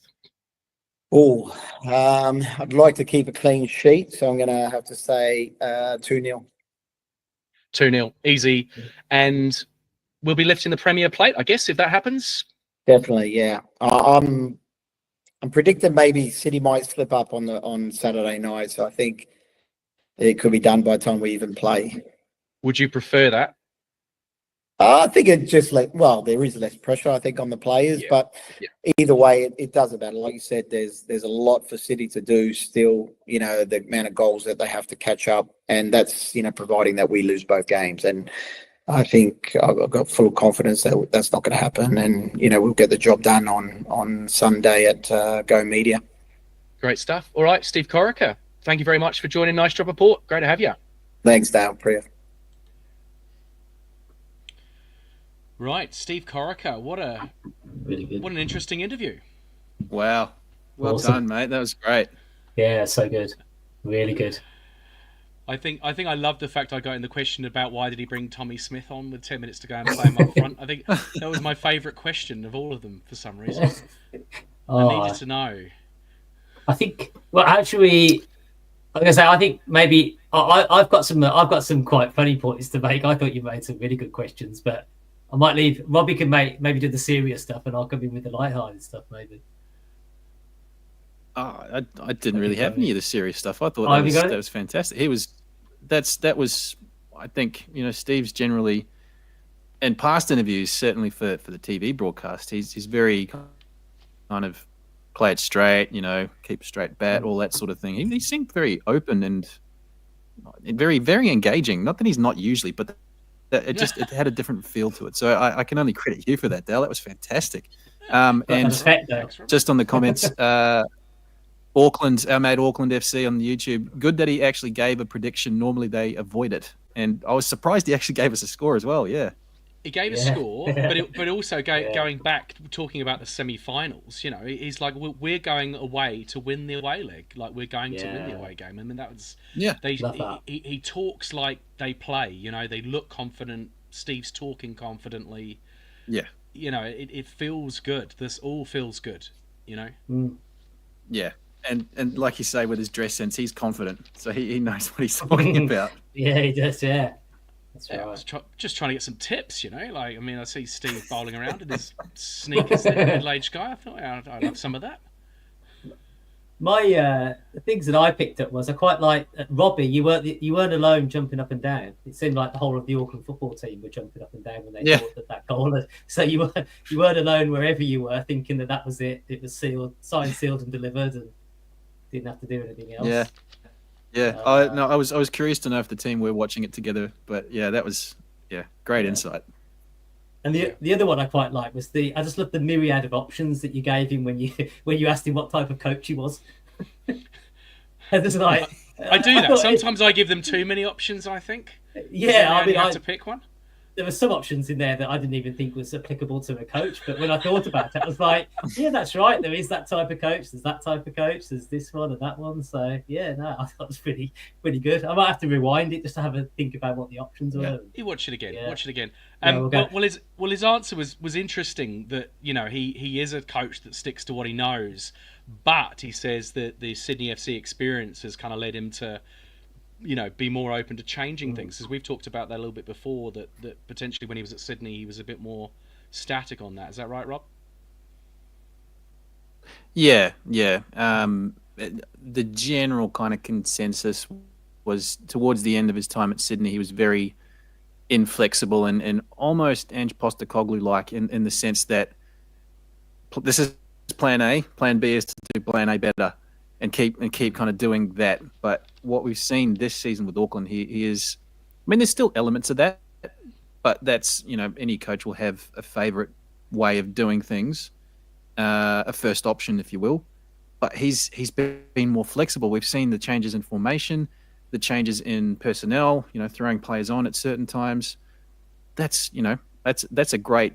Oh, I'd like to keep a clean sheet, so I'm going to have to say 2-0. 2-0, easy. And we'll be lifting the Premier plate, I guess, if that happens. Definitely, yeah. I'm predicting maybe City might slip up on Saturday night, so I think it could be done by the time we even play. Would you prefer that? I think it just there is less pressure, I think, on the players, but either way, it doesn't matter. Like you said, there's a lot for City to do still, the amount of goals that they have to catch up, and that's, providing that we lose both games. And I think I've got full confidence that that's not going to happen, and, we'll get the job done on Sunday at Go Media. Great stuff. All right, Steve Corica, thank you very much for joining Nice Job Report. Great to have you. Thanks, Dale. Priya. Right, Steve Corica. What an interesting interview. Wow. Well Awesome. done, mate. That was great. Yeah, so good. Really good. I think I love the fact I got in the question about why did he bring Tommy Smith on with 10 minutes to go and play him up front. I think that was my favourite question of all of them for some reason. I needed to know. I think, well, actually, was gonna say, I think maybe I've got some quite funny points to make. I thought you made some really good questions, but I might leave. Robbie can maybe do the serious stuff, and I'll come in with the light-hearted stuff, maybe. Oh, I didn't really have any of the serious stuff. I thought that was fantastic. That was I think, Steve's generally, in past interviews, certainly for the TV broadcast, he's very kind of play it straight, keep a straight bat, all that sort of thing. He seemed very open and very, very engaging. Not that he's not usually, but that it had a different feel to it. So I can only credit you for that, Dale. That was fantastic. And just on the comments, our mate Auckland FC on the YouTube, good that he actually gave a prediction. Normally they avoid it. And I was surprised he actually gave us a score as well, yeah. He gave a score, but also going back, talking about the semi-finals, he's like, we're going away to win the away leg. Like, we're going to win the away game. I mean, that was... Yeah. He talks like they play, they look confident. Steve's talking confidently. Yeah. It feels good. This all feels good, Yeah. And like you say, with his dress sense, he's confident. So he knows what he's talking about. Yeah, he does, yeah. That's right. I was just trying to get some tips, I see Steve bowling around in his sneakers, the middle-aged guy. I thought I'd have some of that. My the things that I picked up was I quite like Robbie. You weren't alone jumping up and down. It seemed like the whole of the Auckland football team were jumping up and down when they thought that goal. So you weren't alone wherever you were, thinking that was it. It was signed, sealed, and delivered, and didn't have to do anything else. Yeah. Yeah, I was curious to know if the team were watching it together, but yeah, that was great insight. And the other one I quite liked was I just loved the myriad of options that you gave him when you asked him what type of coach he was. I do that. Sometimes I give them too many options, I think. Yeah, I have to pick one. There were some options in there that I didn't even think was applicable to a coach. But when I thought about it, I was like, yeah, that's right. There is that type of coach. There's that type of coach. There's this one and that one. So, yeah, no, I thought it was pretty good. I might have to rewind it just to have a think about what the options were. You watch it again. Yeah. Watch it again. We'll his answer was interesting that, he is a coach that sticks to what he knows. But he says that the Sydney FC experience has kind of led him to... be more open to changing things. As we've talked about that a little bit before, that potentially when he was at Sydney, he was a bit more static on that. Is that right, Rob? Yeah. The general kind of consensus was towards the end of his time at Sydney, he was very inflexible and almost Ange Postecoglou-like in the sense that this is plan A, plan B is to do plan A better. And keep kind of doing that. But what we've seen this season with Auckland, he is... I mean, there's still elements of that, but that's, any coach will have a favourite way of doing things, a first option, if you will. But he's been more flexible. We've seen the changes in formation, the changes in personnel, throwing players on at certain times. That's a great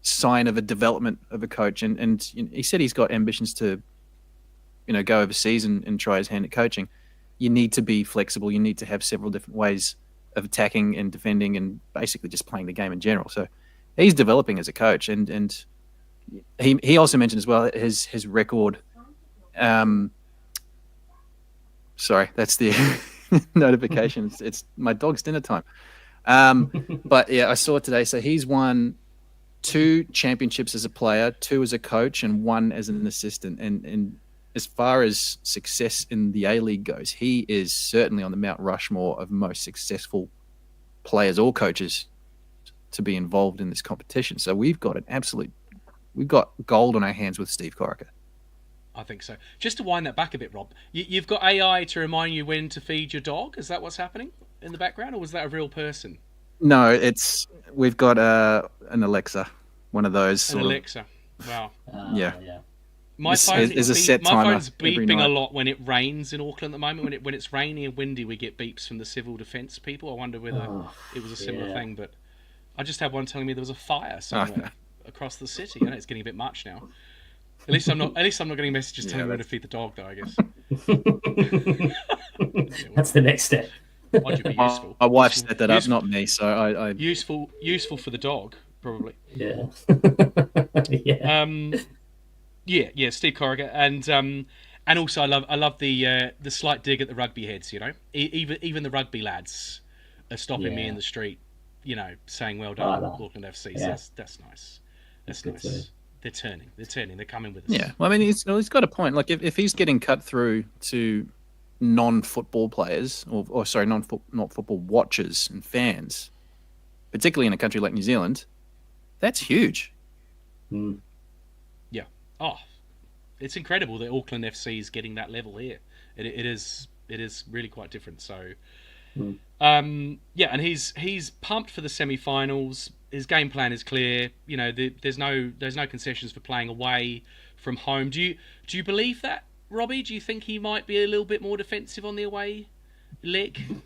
sign of a development of a coach. And he said he's got ambitions to go overseas and try his hand at coaching. You need to be flexible. You need to have several different ways of attacking and defending and basically just playing the game in general. So he's developing as a coach. And he also mentioned as well his record. Sorry, that's the notification. It's my dog's dinner time. But yeah, I saw it today. So he's won 2 championships as a player, 2 as a coach, and 1 as an assistant. And as far as success in the A-League goes, he is certainly on the Mount Rushmore of most successful players or coaches to be involved in this competition. So we've got gold on our hands with Steve Corica. I think so. Just to wind that back a bit, Rob, you've got AI to remind you when to feed your dog. Is that what's happening in the background, or was that a real person? No, we've got an Alexa, one of those. An Alexa. Wow. Yeah. My phone's beeping a lot when it rains in Auckland at the moment. When it's rainy and windy, we get beeps from the civil defence people. I wonder whether it was a similar thing, but I just had one telling me there was a fire somewhere across the city. I know it's getting a bit much now. At least I'm not getting messages telling me where to feed the dog, though, I guess. That's the next step. Might be useful. My wife set that up, not me. So I useful for the dog, probably. Yeah. Yeah, Steve Corica, And also, I love the slight dig at the rugby heads. You know, even the rugby lads are stopping me in the street. You know, saying well done, Auckland FC. Yeah. So that's nice. That's Good nice. They're turning. They're coming with us. Yeah, well, I mean, he's got a point. Like, if he's getting cut through to non-football players, or sorry, not football watchers and fans, particularly in a country like New Zealand, that's huge. Mm. Yeah. Oh, it's incredible that Auckland FC is getting that level here. It is really quite different. So, yeah, and he's pumped for the semi-finals. His game plan is clear. You know, there's no concessions for playing away from home. Do you believe that, Robbie? Do you think he might be a little bit more defensive on the away leg?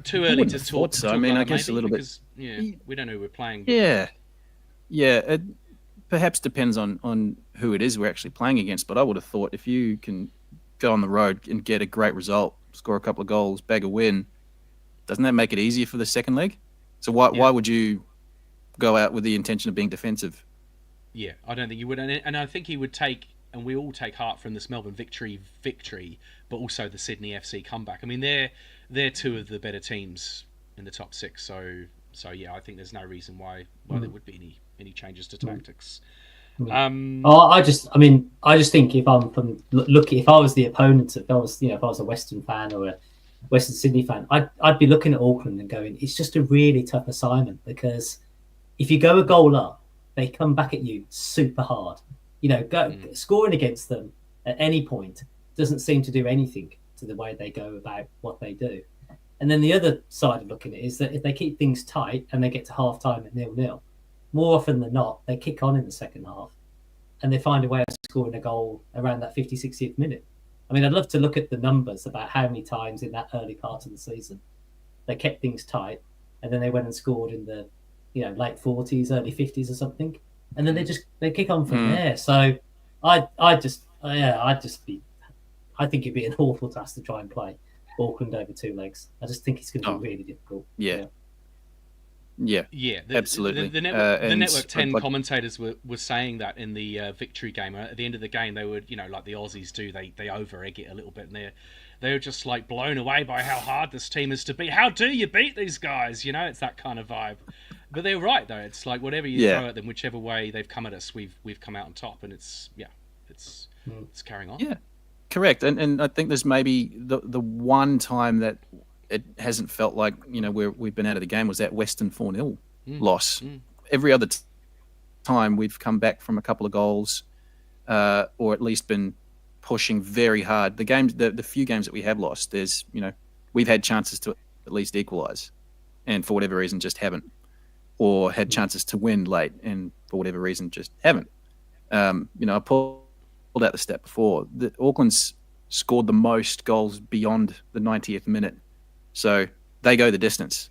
Too early to talk. So. I mean, I guess maybe, a little because, bit. Yeah, we don't know who we're playing. Yeah. It perhaps depends on who it is we're actually playing against. But I would have thought if you can go on the road and get a great result, score a couple of goals, bag a win, doesn't that make it easier for the second leg? So why would you go out with the intention of being defensive? Yeah, I don't think he would, and I think he would take, and we all take heart from this Melbourne victory, but also the Sydney FC comeback. I mean, they're two of the better teams in the top six. So yeah, I think there's no reason why there would be any changes to tactics. I just think if I'm if I was the opponent, if I was a Western fan or a Western Sydney fan, I'd be looking at Auckland and going, it's just a really tough assignment, because if you go a goal up, they come back at you super hard. You know, scoring against them at any point doesn't seem to do anything to the way they go about what they do. And then the other side of looking at it is that if they keep things tight and they get to half time at 0-0, more often than not, they kick on in the second half and they find a way of scoring a goal around that 50, 60th minute. I mean, I'd love to look at the numbers about how many times in that early part of the season they kept things tight and then they went and scored in the late 40s, early 50s or something. And then they kick on from there. So I think it'd be an awful task to try and play Auckland over two legs. I just think it's going to be really difficult. Yeah, absolutely. The Network 10 commentators were saying that in the victory game. At the end of the game, they would, like the Aussies do, they over-egg it a little bit, and they were just like blown away by how hard this team is to beat. How do you beat these guys? It's that kind of vibe. But they're right though. It's like whatever you throw at them, whichever way they've come at us, we've come out on top, and it's carrying on. Yeah, correct. And I think there's maybe the one time that it hasn't felt like we've been out of the game was that Western 4-0 loss. Every other time we've come back from a couple of goals, or at least been pushing very hard. The few games that we have lost, we've had chances to at least equalise, and for whatever reason just haven't, or had chances to win late and for whatever reason just haven't. I pulled out the stat before. Auckland's scored the most goals beyond the 90th minute. So they go the distance,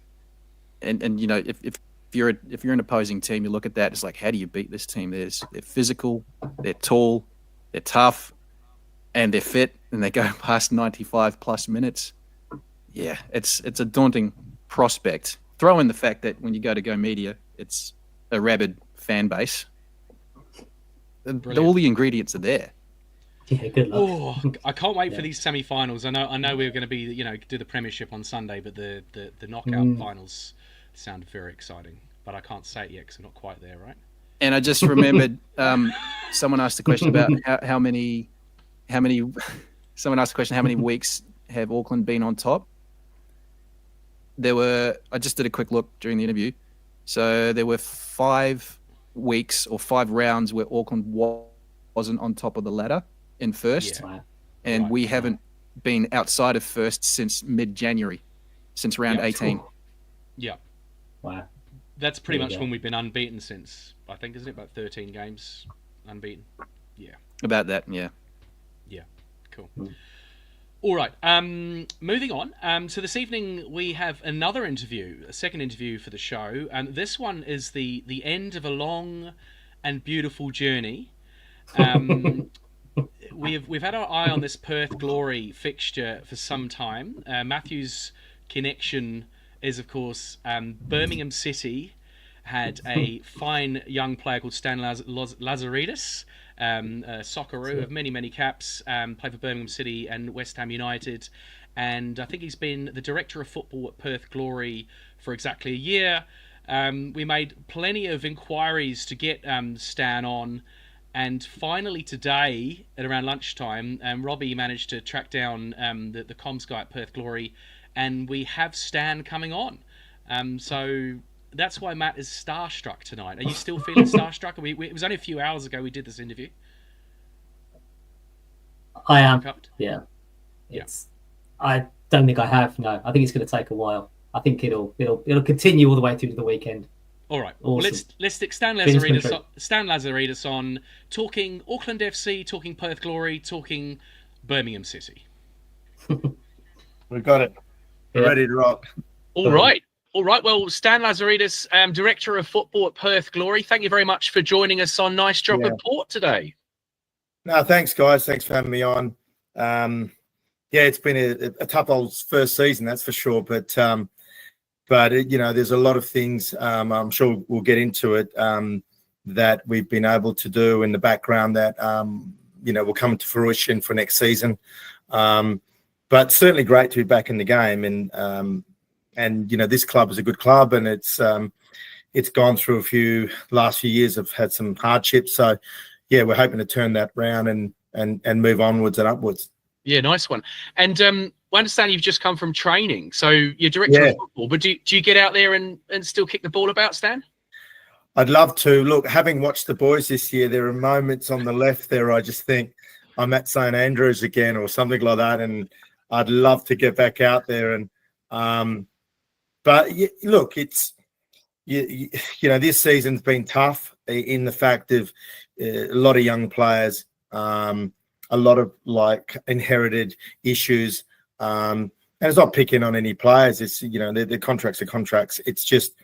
and if you're an opposing team, you look at that. It's like, how do you beat this team? They're physical, they're tall, they're tough, and they're fit, and they go past 95 plus minutes. Yeah, it's a daunting prospect. Throw in the fact that when you go media, it's a rabid fan base. All the ingredients are there. Yeah, good luck. Oh, I can't wait for these semi-finals. I know we're going to be, do the Premiership on Sunday, but the knockout finals sound very exciting. But I can't say it yet because I'm not quite there, right? And I just remembered, someone asked a question about how many. Someone asked a question: how many weeks have Auckland been on top? I just did a quick look during the interview. So there were 5 weeks or 5 rounds where Auckland wasn't on top of the ladder in first. Yeah. And we haven't been outside of first since mid-January, since round 18. Yeah. Wow. That's pretty much when we've been unbeaten since, I think, isn't it? About 13 games unbeaten. Yeah. About that, yeah. Yeah. Cool. All right. Moving on. So this evening we have another interview, a second interview for the show. And this one is the end of a long and beautiful journey. We've had our eye on this Perth Glory fixture for some time. Matthew's connection is, of course, Birmingham City had a fine young player called Stan Lazaridis, a Socceroo of many caps, played for Birmingham City and West Ham United, and I think he's been the director of football at Perth Glory for exactly a year. We made plenty of inquiries to get Stan on, and finally today at around lunchtime, Robbie managed to track down the comms guy at Perth Glory, and we have Stan coming on. So that's why Matt is starstruck tonight. Are you still feeling starstruck? It was only a few hours ago we did this interview. I am. Yeah. I don't think I have. No, I think it's going to take a while. I think it'll continue all the way through to the weekend. All right. Awesome. Well, let's stick Stan Lazaridis on, talking Auckland FC, talking Perth Glory, talking Birmingham City. We've got it. We're ready to rock. All right. Well, Stan Lazaridis, Director of Football at Perth Glory, thank you very much for joining us on Nice Job Report today. No, thanks, guys. Thanks for having me on. It's been a tough old first season, that's for sure. But there's a lot of things, I'm sure we'll get into it, that we've been able to do in the background that, will come to fruition for next season. But certainly great to be back in the game. And this club is a good club, and it's gone through last few years have had some hardships. So, we're hoping to turn that round and move onwards and upwards. Yeah, nice one. And I understand you've just come from training, so you're director of football, but do you get out there and still kick the ball about, Stan? I'd love to. Look, having watched the boys this year, there are moments on the left there I just think I'm at St Andrews again or something like that, and I'd love to get back out there. And but look, it's this season's been tough in the fact of a lot of young players, a lot of inherited issues, and it's not picking on any players. It's the contracts are contracts. It's just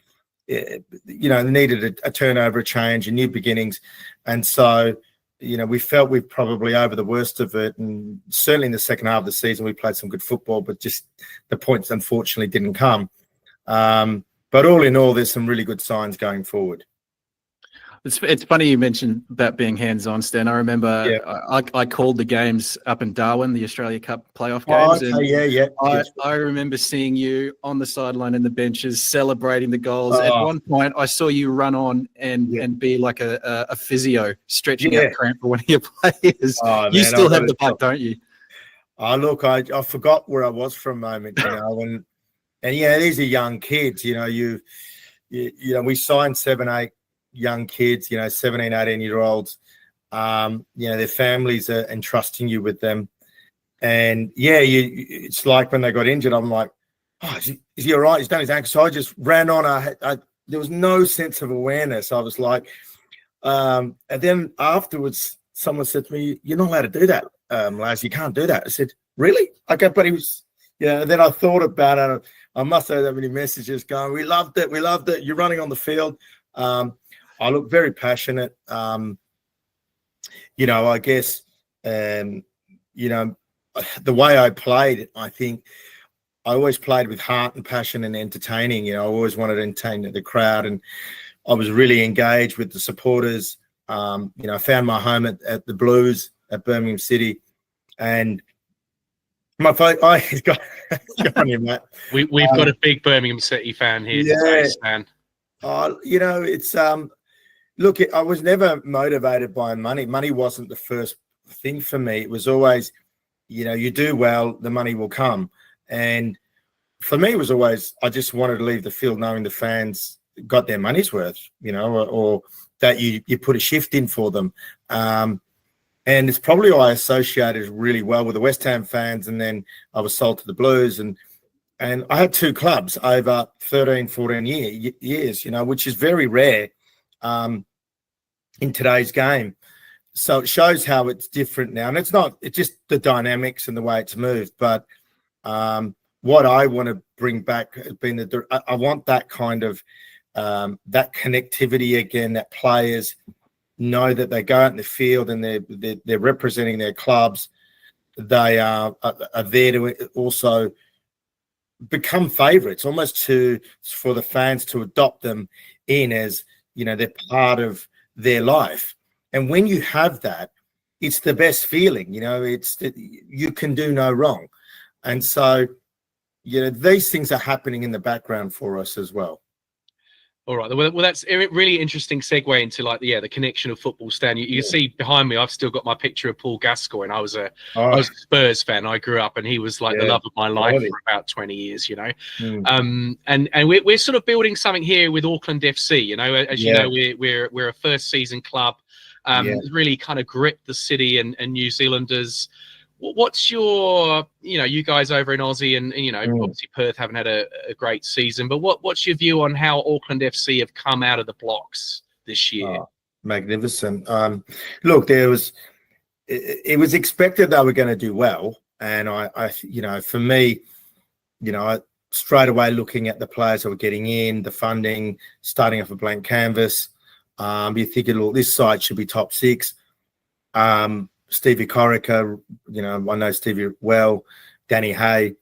they needed a turnover, a change, and new beginnings, and so we felt we're probably over the worst of it. And certainly in the second half of the season, we played some good football, but just the points unfortunately didn't come. But all in all, there's some really good signs going forward. It's funny you mentioned about being hands-on, Stan. I remember I called the games up in Darwin, the Australia Cup playoff games. I remember seeing you on the sideline in the benches celebrating the goals. At one point, I saw you run on and be like a physio, stretching out cramp for one of your players. You still have the puck, don't you? Look, I forgot where I was for a moment, and these are young kids. We signed 7-8 young kids, 17, 18-year-olds. Their families are entrusting you with them. And, it's like when they got injured, I'm like, is he all right? He's done his ankle. So I just ran on. There was no sense of awareness. I was like, and then afterwards, someone said to me, "You're not allowed to do that, Laz. You can't do that." I said, "Really?" Okay, but he was, and then I thought about it. I must have that many messages going, "We loved it. We loved it. You're running on the field." I look very passionate. I guess, the way I played, I think I always played with heart and passion and entertaining. I always wanted to entertain the crowd, and I was really engaged with the supporters. I found my home at the Blues at Birmingham City, and my phone. He's got on you, Matt. We've got a big Birmingham City fan here today, Stan. It's look, I was never motivated by money. Money wasn't the first thing for me. It was always, you do well, the money will come. And for me, it was always, I just wanted to leave the field knowing the fans got their money's worth, or that you put a shift in for them. And it's probably why I associated really well with the West Ham fans. And then I was sold to the Blues, and I had two clubs over 13, 14 years, which is very rare in today's game. So it shows how it's different now. And it's just the dynamics and the way it's moved. But what I want to bring back has been I want that kind of that connectivity again, that players know that they go out in the field and they're representing their clubs. They are there to also become favourites, almost for the fans to adopt them in as, they're part of their life. And when you have that, it's the best feeling, it's that you can do no wrong. And so, these things are happening in the background for us as well. All right. Well, that's a really interesting segue into the connection of football, Stan. You see behind me, I've still got my picture of Paul Gascoigne. I was a Spurs fan. I grew up, and he was the love of my life for about 20 years. And we're sort of building something here with Auckland FC. As you know, we're a first season club. Really kind of gripped the city and New Zealanders. What's your, you guys over in Aussie and obviously Perth haven't had a great season, but what's your view on how Auckland FC have come out of the blocks this year? Magnificent. Look, it was expected they were going to do well. And I for me, straight away looking at the players that were getting in, the funding, starting off a blank canvas, you're thinking, look, this side should be top 6. Steve Corica, I know Stevie well, Danny Hay,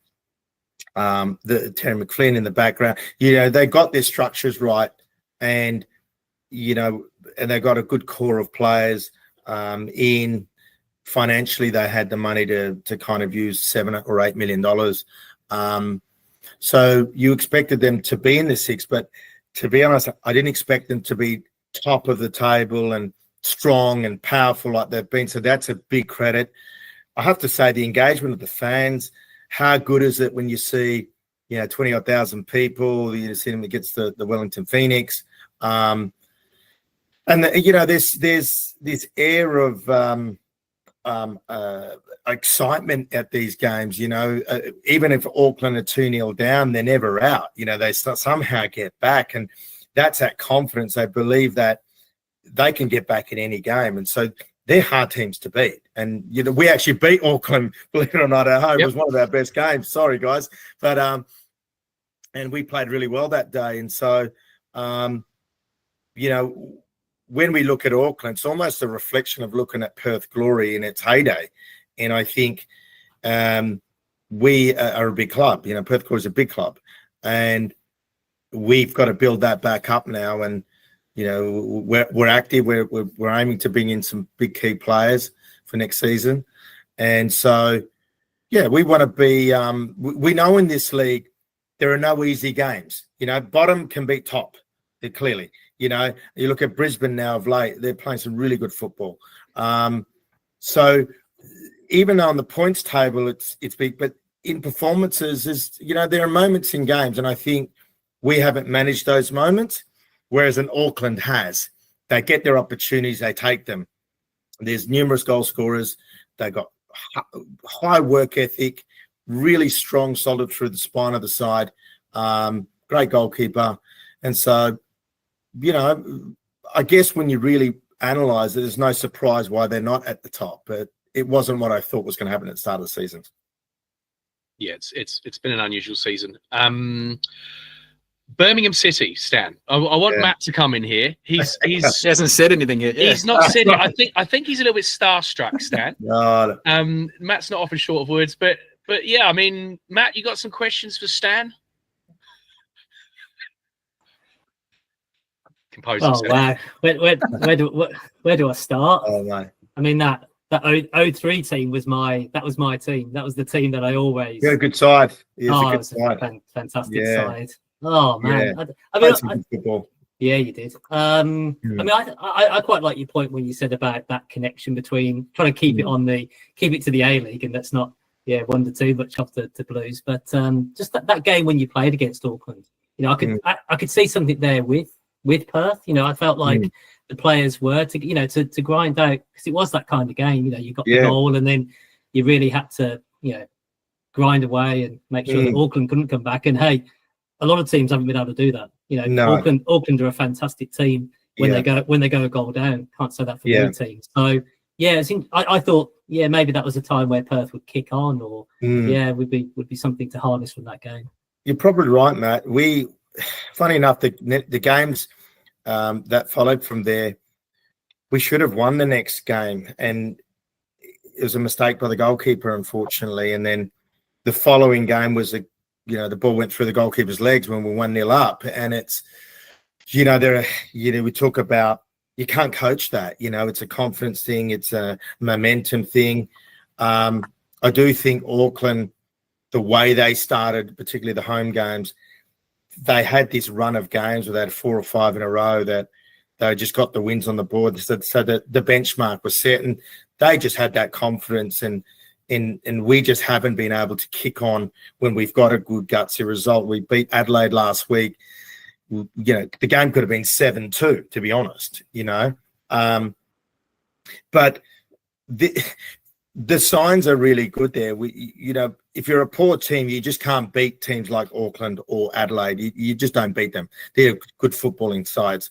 the Terry McFlynn in the background. They got their structures right, and and they got a good core of players. In financially, they had the money to kind of use $7 or $8 million. So you expected them to be in the 6, but to be honest, I didn't expect them to be top of the table and strong and powerful like they've been. So that's a big credit. I have to say the engagement of the fans, how good is it when you see, 20,000 people, you see them against the Wellington Phoenix. And there's this air of excitement at these games, even if Auckland are 2-0 down, they're never out. They somehow get back, and that's that confidence. They believe that they can get back in any game. And so they're hard teams to beat. And, we actually beat Auckland, believe it or not, at home. It was one of our best games. Sorry, guys. But, and we played really well that day. And so, when we look at Auckland, it's almost a reflection of looking at Perth Glory in its heyday. And I think we are a big club. Perth Glory is a big club. And we've got to build that back up now. And, we're active. We're aiming to bring in some big key players for next season, and so we want to be. We know in this league there are no easy games. Bottom can beat top. Clearly, you look at Brisbane now of late; they're playing some really good football. So even though on the points table it's big, but in performances, there are moments in games, and I think we haven't managed those moments. Whereas in Auckland has. They get their opportunities, they take them. There's numerous goal scorers. They got high work ethic, really strong, solid through the spine of the side. Great goalkeeper. And so, I guess when you really analyse it, there's no surprise why they're not at the top. But it wasn't what I thought was going to happen at the start of the season. Yeah, it's been an unusual season. Birmingham City, Stan. I want Matt to come in here. He hasn't said anything yet. He's not said it. I think he's a little bit starstruck, Stan. No. Matt's not often short of words, but yeah, I mean, Matt, you got some questions for Stan? Compose himself. Wow. Where do I start? Oh no. I mean that 03 team was my team. That was the team that I always. You had a good side. It was a fantastic side. Oh man, yeah, you did. I mean, I quite like your point when you said about that connection between trying to keep it to the A League, and that's not 1 to 2 much off the Blues, but just that game when you played against Auckland, I could see something there with Perth. I felt like the players were to grind out, because it was that kind of game. You got the goal, and then you really had to grind away and make sure that Auckland couldn't come back. And hey, a lot of teams haven't been able to do that. Auckland are a fantastic team when they go a goal down. Can't say that for many teams. So I thought maybe that was a time where Perth would kick on, or would be something to harness from that game. You're probably right, Matt. Funny enough, the games that followed from there, we should have won the next game, and it was a mistake by the goalkeeper, unfortunately. And then the following game was the ball went through the goalkeeper's legs when we were 1-0 up, and it's, we talk about you can't coach that. It's a confidence thing. It's a momentum thing. I do think Auckland, the way they started, particularly the home games, they had this run of games where they had 4 or 5 in a row that they just got the wins on the board. So that the benchmark was set, and they just had that confidence. And we just haven't been able to kick on when we've got a good gutsy result. We beat Adelaide last week. The game could have been 7-2, to be honest. But the signs are really good there. If you're a poor team, you just can't beat teams like Auckland or Adelaide. You just don't beat them. They're good footballing sides.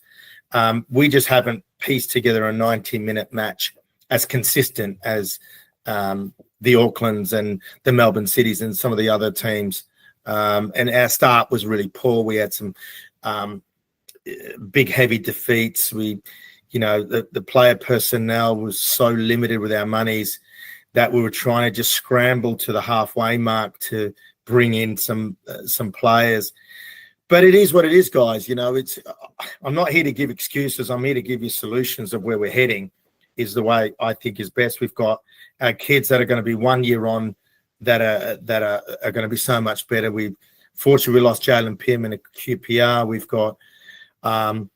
We just haven't pieced together a 90-minute match as consistent as the Aucklands and the Melbourne Cities and some of the other teams. And our start was really poor. We had some big, heavy defeats. The player personnel was so limited with our monies that we were trying to just scramble to the halfway mark to bring in some players. But it is what it is, guys. I'm not here to give excuses. I'm here to give you solutions of where we're heading is the way I think is best. We've got our kids that are going to be 1 year on that are going to be so much better. Fortunately, we lost Jalen Pym in a QPR. We've got one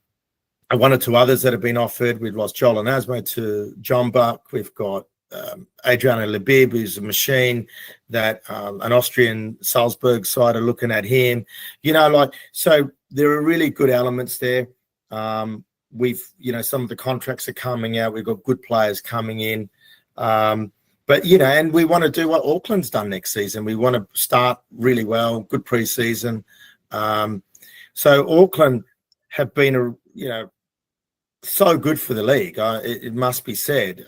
or two others that have been offered. We've lost Joel and Asmo to John Buck. We've got Adriano Labib, who's a machine that an Austrian Salzburg side are looking at him. So there are really good elements there. Some of the contracts are coming out. We've got good players coming in. But, and we want to do what Auckland's done next season. We want to start really well, good pre-season. So Auckland have been, so good for the league. It must be said.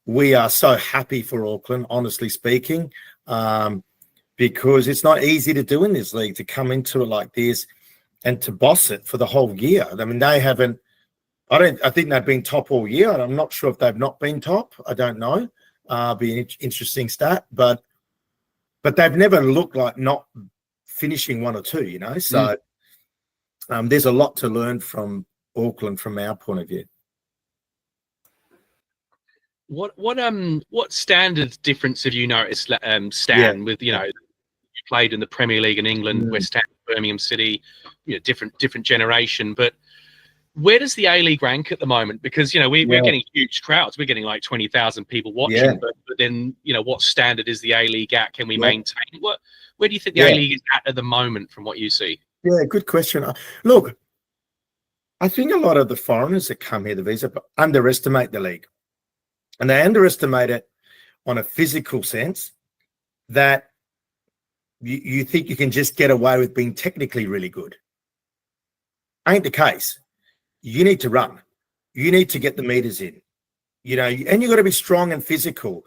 We are so happy for Auckland, honestly speaking, because it's not easy to do in this league, to come into it like this and to boss it for the whole year. I mean, they haven't. I think they've been top all year, and I'm not sure if they've not been top. I don't know. Be an interesting stat, but they've never looked like not finishing 1 or 2. So there's a lot to learn from Auckland from our point of view. What standard difference have you noticed, Stan? With you played in the Premier League in England, West Ham, Birmingham City, different generation. But where does the A-League rank at the moment? Because we're getting huge crowds. We're getting like 20,000 people watching. But then what standard is the A-League at? Can we maintain? Where do you think the A-League is at the moment, from what you see? Yeah, good question. Look, I think a lot of the foreigners that come here, the visa, underestimate the league. And they underestimate it on a physical sense, that you think you can just get away with being technically really good. Ain't the case. You need to run. You need to get the meters in, and you've got to be strong and physical.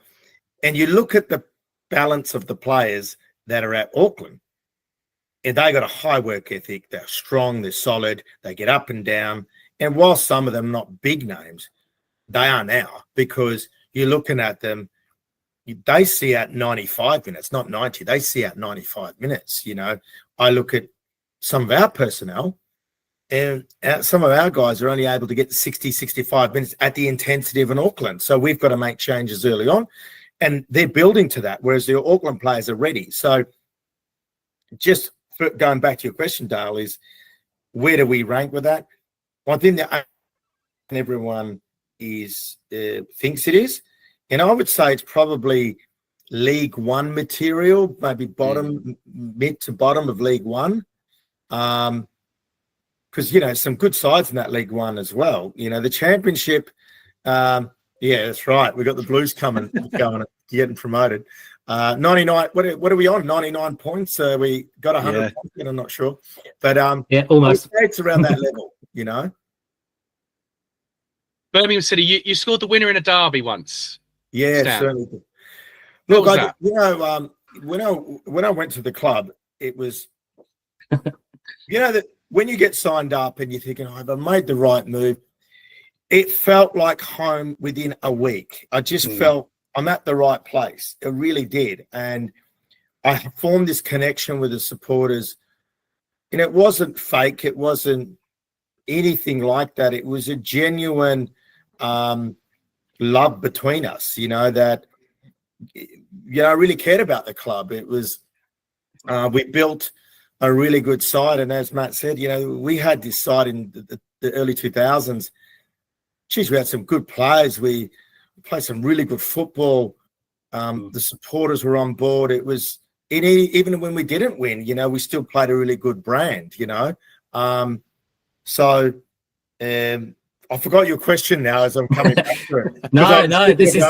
And you look at the balance of the players that are at Auckland, and they got a high work ethic. They're strong, they're solid, they get up and down. And while some of them not big names, they are now, because you're looking at them, they see out 95 minutes, not 90. They see out 95 minutes. I look at some of our personnel, and some of our guys are only able to get 60, 65 minutes at the intensity of an Auckland. So we've got to make changes early on, and they're building to that, whereas the Auckland players are ready. So just going back to your question, Dale, is where do we rank with that? One thing that everyone thinks it is, and I would say it's probably League One material, maybe mid to bottom of League One, because some good sides in that League One as well. The Championship, that's right. We got the Blues going, getting promoted. 99. What are we on? 99 points. We got 100 points. I'm not sure, but almost. It's around that level. Birmingham City, you scored the winner in a derby once. Yeah, Stan. certainly. Look, when I went to the club, it was, that when you get signed up and you're thinking, have I made the right move? It felt like home within a week. I just felt I'm at the right place. It really did. And I formed this connection with the supporters, and it wasn't fake. It wasn't anything like that. It was a genuine love between us, that I really cared about the club. It was we built a really good side, and as Matt said, we had this side in the early 2000s. Geez, we had some good players. We played some really good football. The supporters were on board. It was even when we didn't win, we still played a really good brand. So I forgot your question now as I'm coming back to it. No, this is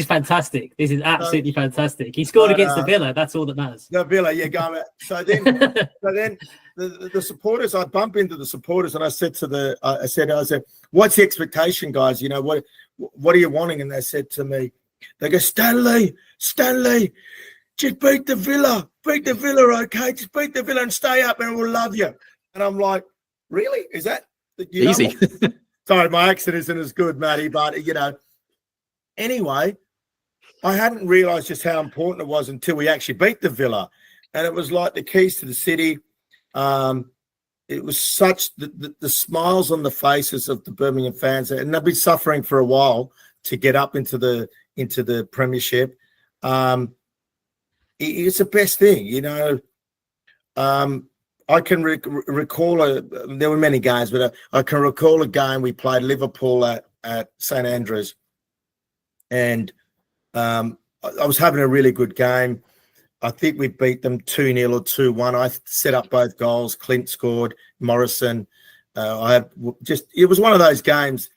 fantastic. This is absolutely fantastic. He scored against the Villa. That's all that matters. The Villa, yeah, going. So then, the supporters. I bump into the supporters, and I said to I said, "What's the expectation, guys? What are you wanting?" And they said to me, they go, Stanley, just beat the Villa, okay? Just beat the Villa and stay up, and we'll love you. And I'm like, really? Is that easy? Sorry, my accent isn't as good, Matty, but Anyway, I hadn't realised just how important it was until we actually beat the Villa, and it was like the keys to the city. It was such the smiles on the faces of the Birmingham fans, and they've been suffering for a while to get up into the Premiership. It's the best thing, I can recall there were many games, but I can recall a game we played Liverpool at St Andrews, and I was having a really good game. I think we beat them 2-0 or 2-1. I set up both goals. Clint scored. Morrison. It was one of those games,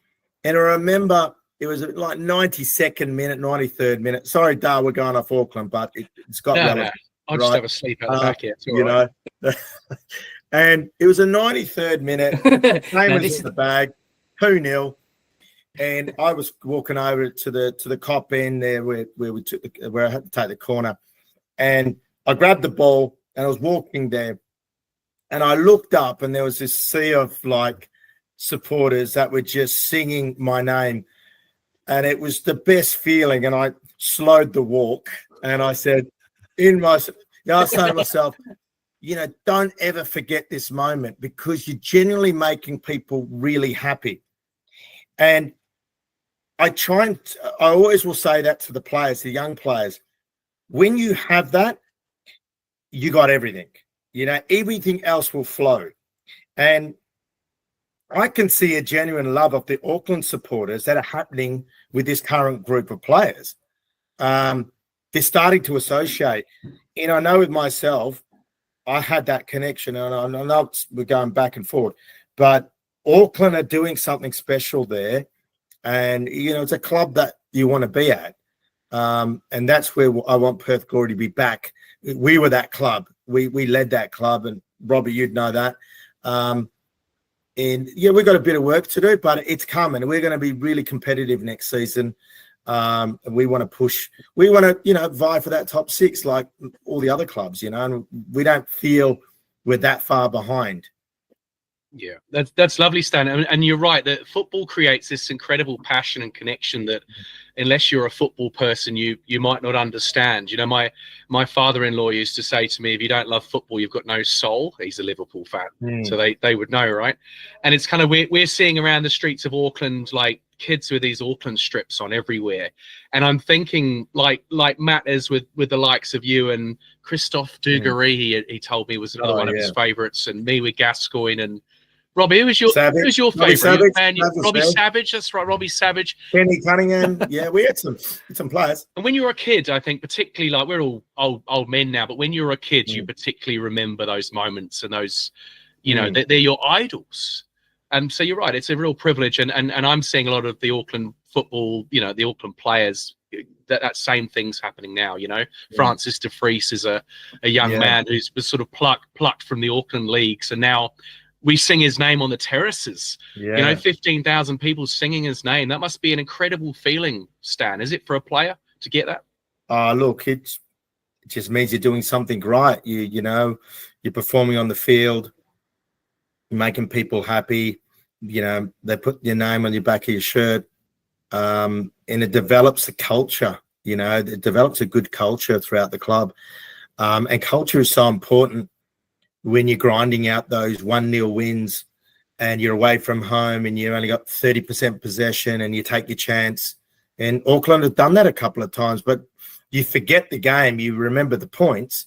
and I remember it was like 92nd minute, 93rd minute. Sorry, Dar, we're going off Auckland, but it's got relevant. I'll just have a sleep out the back here. Right. And it was a 93rd minute. Name was in the bag. 2-0. And I was walking over to the cop end there where I had to take the corner, and I grabbed the ball and I was walking there, and I looked up and there was this sea of supporters that were just singing my name, and it was the best feeling. And I slowed the walk and I said, I was saying to myself, don't ever forget this moment, because you're genuinely making people really happy. And I always will say that to the players, the young players. When you have that, you got everything. Everything else will flow. And I can see a genuine love of the Auckland supporters that are happening with this current group of players. They're starting to associate. And I know with myself, I had that connection, and I know we're going back and forth, but Auckland are doing something special there. And, it's a club that you want to be at. And that's where I want Perth Glory to be back. We were that club. We led that club, and Robbie, you'd know that. And we've got a bit of work to do, but it's coming. We're going to be really competitive next season. And we want to push. We want to, vie for that top 6 like all the other clubs, and we don't feel we're that far behind. Yeah, that's lovely, Stan. And you're right that football creates this incredible passion and connection that, unless you're a football person, you might not understand. My father-in-law used to say to me, if you don't love football, you've got no soul. He's a Liverpool fan, so they would know, right? And it's kind of we're seeing around the streets of Auckland kids with these Auckland strips on everywhere, and I'm thinking like Matt is with the likes of you and Christophe Dugarry. He told me was another one of his favourites, and me with Gascoigne and Robbie. Who's your favourite fan? Robbie Savage. That's right, Robbie Savage. Kenny Cunningham. Yeah, we had some players. And when you were a kid, I think particularly we're all old men now, but when you were a kid, you particularly remember those moments and those, they're your idols. And so you're right, it's a real privilege. And I'm seeing a lot of the Auckland football, the Auckland players, that same thing's happening now. Francis de Vries is a young man who's was sort of plucked from the Auckland leagues, and now we sing his name on the terraces. 15,000 people singing his name. That must be an incredible feeling, Stan. Is it for a player to get that? Look, it just means you're doing something right. You're performing on the field, making people happy. They put your name on your back of your shirt, and it develops a culture. It develops a good culture throughout the club, and culture is so important. when you're grinding out those 1-0 wins and you're away from home and you only got 30% possession and you take your chance. And Auckland have done that a couple of times, but you forget the game, you remember the points,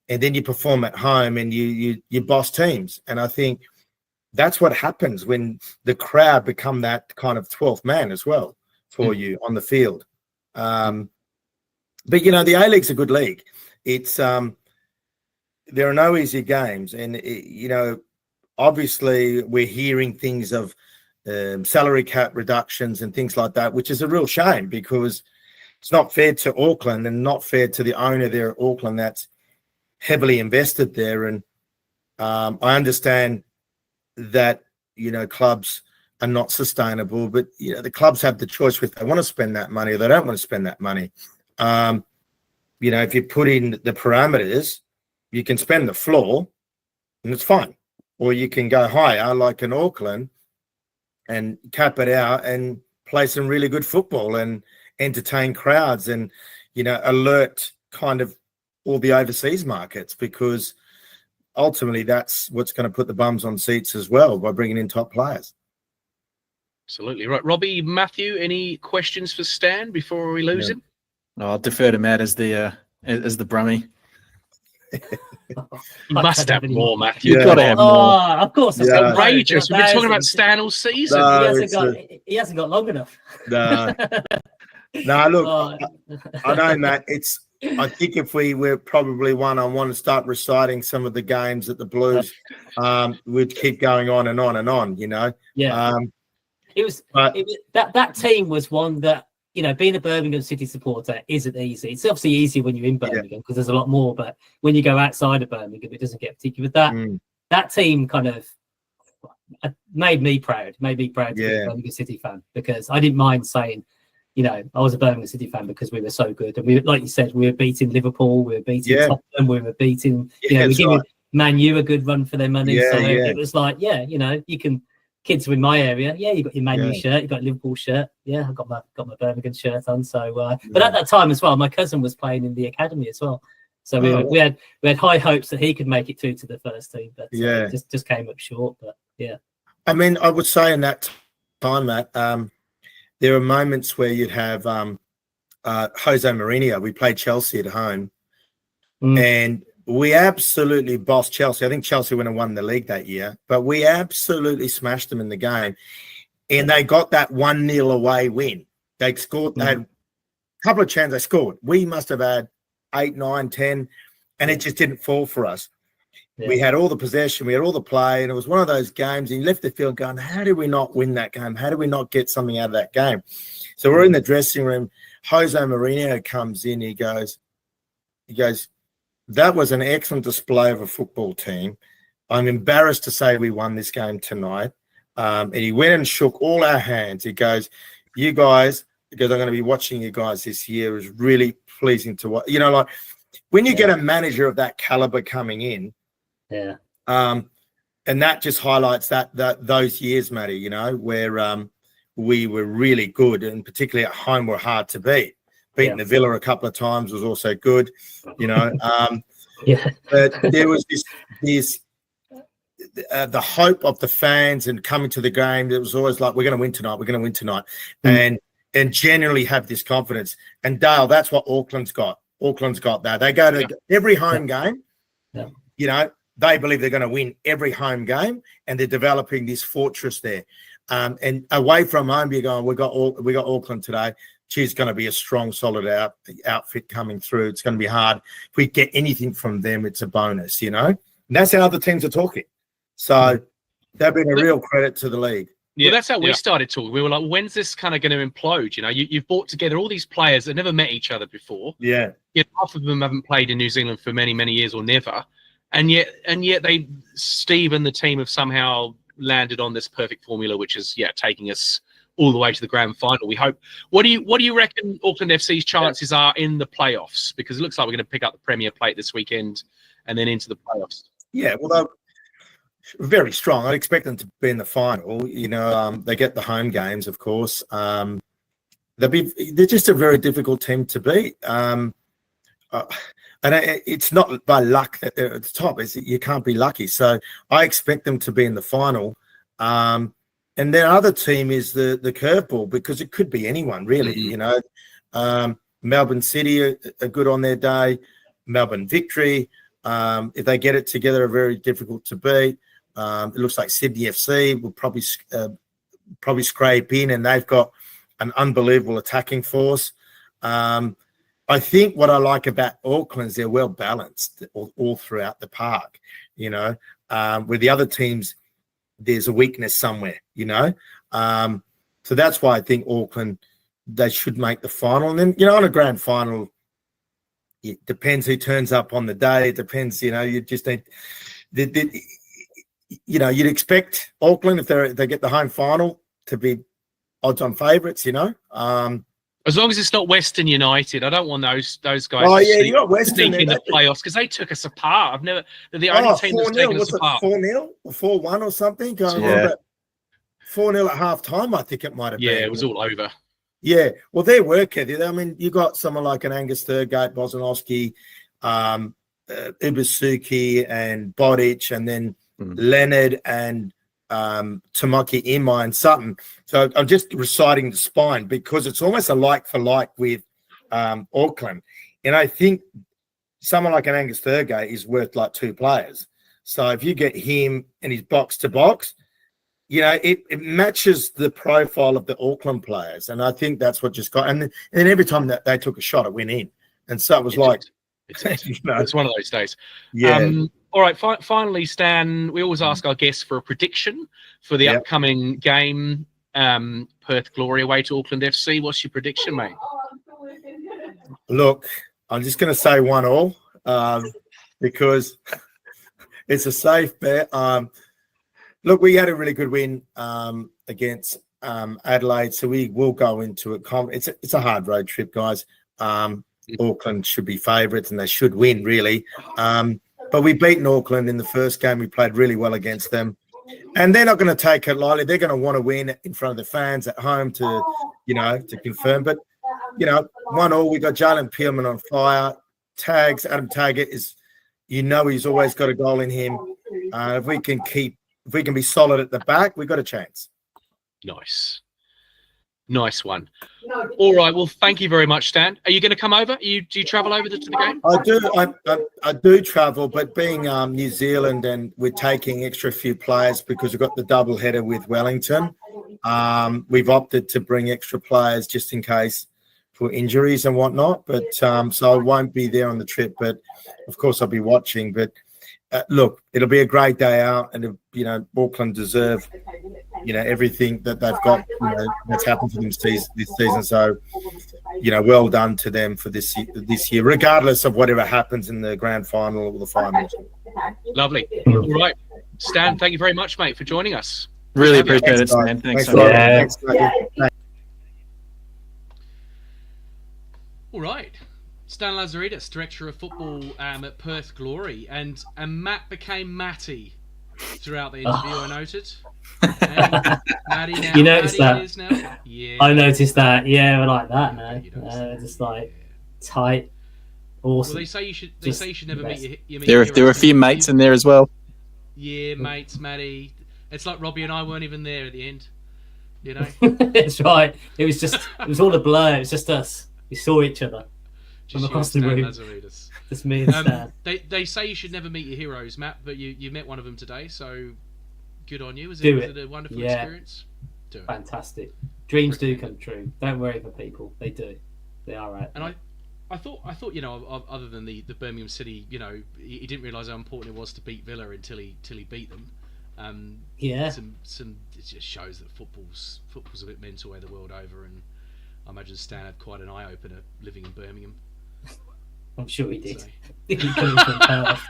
and then you perform at home and you boss teams. And I think that's what happens when the crowd become that kind of 12th man as well for you on the field. But, you know, the A-League's a good league. It's there are no easy games. And, you know, obviously we're hearing things of salary cap reductions and things like that, which is a real shame because it's not fair to Auckland and not fair to the owner there at Auckland that's heavily invested there. And I understand that, you know, clubs are not sustainable, but, you know, the clubs have the choice if they want to spend that money or they don't want to spend that money. You know, if you put in the parameters, you can spend the floor and it's fine. Or you can go higher like in Auckland and cap it out and play some really good football and entertain crowds and, you know, alert kind of all the overseas markets, because ultimately that's what's going to put the bums on seats as well by bringing in top players. Absolutely right. Robbie, Matthew, any questions for Stan before we lose him? No, I'll defer to Matt as the Brummie. You must have more, Matthew. You've got to have more. Oh, of course. It's outrageous. We've been talking about Stan all season. No, he hasn't got long enough. No, look, I know, Matt. I think if we were probably one-on-one and start reciting some of the games at the Blues, we'd keep going on and on and on, you know. Yeah. That team was one that, you know, being a Birmingham City supporter isn't easy. It's obviously easy when you're in Birmingham because there's a lot more, but when you go outside of Birmingham, it doesn't get particular. But that team kind of made me proud to be a Birmingham City fan, because I didn't mind saying, you know, I was a Birmingham City fan because we were so good. And we, like you said, we were beating Liverpool, we were beating Tottenham, we were beating, you know, we giving Man U a good run for their money. It was like, you know, you can. Kids in my area, you got your Man U shirt, you got a Liverpool shirt. Yeah, I got my Birmingham shirt on. So, but at that time as well, my cousin was playing in the academy as well. So we had high hopes that he could make it through to the first team, but just came up short. But I mean, I would say in that time, Matt, there are moments where you'd have Jose Mourinho. We played Chelsea at home, and we absolutely bossed Chelsea. I think Chelsea went and won the league that year, but we absolutely smashed them in the game. And they got that 1-0 away win. They scored, they had a couple of chances they scored. We must have had 8, 9, 10, and it just didn't fall for us. Yeah. We had all the possession, we had all the play, and it was one of those games, and you left the field going, how did we not win that game? How did we not get something out of that game? So we're in the dressing room. Jose Mourinho comes in, he goes, that was an excellent display of a football team. I'm embarrassed to say we won this game tonight. And he went and shook all our hands. He goes, you guys, because I'm going to be watching you guys this year, is really pleasing to watch. You know, like when you get a manager of that caliber coming in, and that just highlights that those years, Matty, you know, where we were really good, and particularly at home were hard to beat. Beating the Villa a couple of times was also good, you know. But there was this the hope of the fans and coming to the game. It was always like, we're going to win tonight, and generally have this confidence. And Dale, that's what Auckland's got. Auckland's got that. They go to every home game. You know, they believe they're going to win every home game, and they're developing this fortress there. And away from home, you're going, we got Auckland today. She's going to be a strong, solid outfit coming through. It's going to be hard. If we get anything from them, it's a bonus, you know. And that's how other teams are talking. So they've been a real credit to the league. Yeah, well, that's how we started talking. We were like, when's this kind of going to implode? You know, you've brought together all these players that never met each other before. Yeah. Yet half of them haven't played in New Zealand for many, many years or never. And yet Steve and the team have somehow landed on this perfect formula, which is, taking us all the way to the grand final. We hope. What do you reckon Auckland FC's chances are in the playoffs? Because it looks like we're going to pick up the Premier Plate this weekend and then into the playoffs. Yeah, well, they're very strong. I'd expect them to be in the final. You know, they get the home games, of course. They're just a very difficult team to beat. And it's not by luck that they're at the top. You can't be lucky. So I expect them to be in the final. And their other team is the curveball, because it could be anyone, really. Melbourne City are good on their day. Melbourne Victory, if they get it together, are very difficult to beat. It looks like Sydney FC will probably scrape in, and they've got an unbelievable attacking force. I think what I like about Auckland is they're well balanced all throughout the park, where the other teams, there's a weakness somewhere, So that's why I think Auckland, they should make the final. And then, on a grand final, it depends who turns up on the day. It depends, you just need, you'd expect Auckland, if they get the home final, to be odds-on favourites, As long as it's not Western United, I don't want those guys. Oh yeah, you got Western in the playoffs, because they took us apart. They're the only team that's taken us apart. 4-0 or 4-1 or something. 4-0 at half time, I think it might have been. Yeah, it was all over. Yeah, well, their work ethic. I mean, you got someone like an Angus Thurgate, Bozanowski, Ibusuki, and Bodic, and then Leonard and Tamaki Imai and Sutton. So I'm just reciting the spine because it's almost a like for like with Auckland. And I think someone like an Angus Thurgate is worth like 2 players. So if you get him and his box to box, it matches the profile of the Auckland players. And I think that's what just got, and then every time that they took a shot, it went in. And so it was it's one of those days. Yeah. All right. Finally, Stan, we always ask our guests for a prediction for the upcoming game, Perth Glory away to Auckland FC. What's your prediction, mate? Look, I'm just going to say 1-1 because it's a safe bet. Look, we had a really good win against Adelaide, so we will go into it. It's a hard road trip, guys. Auckland should be favourites and they should win, really. But we've beaten Auckland in the first game. We played really well against them. And they're not going to take it lightly. They're going to want to win in front of the fans at home to confirm. But, 1-1, we got Jalen Peelman on fire. Adam Taggart is, he's always got a goal in him. If we can be solid at the back, we've got a chance. Nice one. All right. Well, thank you very much, Stan. Are you going to come over? Do you travel over to the game? I do. I do travel, but being New Zealand and we're taking extra few players because we've got the double header with Wellington. We've opted to bring extra players just in case for injuries and whatnot. But so I won't be there on the trip, but of course I'll be watching. But look, it'll be a great day out, and Auckland deserve everything that they've got that's happened to them this season. So well done to them for this year, regardless of whatever happens in the grand final or the finals. Lovely. All right, Stan, thank you very much, mate, for joining us. Really appreciate it, Stan. Thanks so much. Thanks. All right. Stan Lazaridis, Director of Football at Perth Glory, and Matt became Matty throughout the interview, I noted. Matty now, you noticed Matty that? Now. Yeah. I noticed that. Yeah, we're like that now. Just like tight, awesome. Well, they say you should never meet your There were a few mates in there as well. Yeah, mates, Matty. It's like Robbie and I weren't even there at the end. That's right. It was all a blur. It was just us. We saw each other. From across the room. Just me and Stan. They say you should never meet your heroes, Matt, but you met one of them today, so good on you. Was it a wonderful experience? Do it. Fantastic. Dreams do come true. Don't worry for people. They do. They are right. And I thought other than the Birmingham City, he didn't realise how important it was to beat Villa until he beat them. It just shows that football's a bit mental the world over, and I imagine Stan had quite an eye opener living in Birmingham. I'm sure he did. Coming from Perth.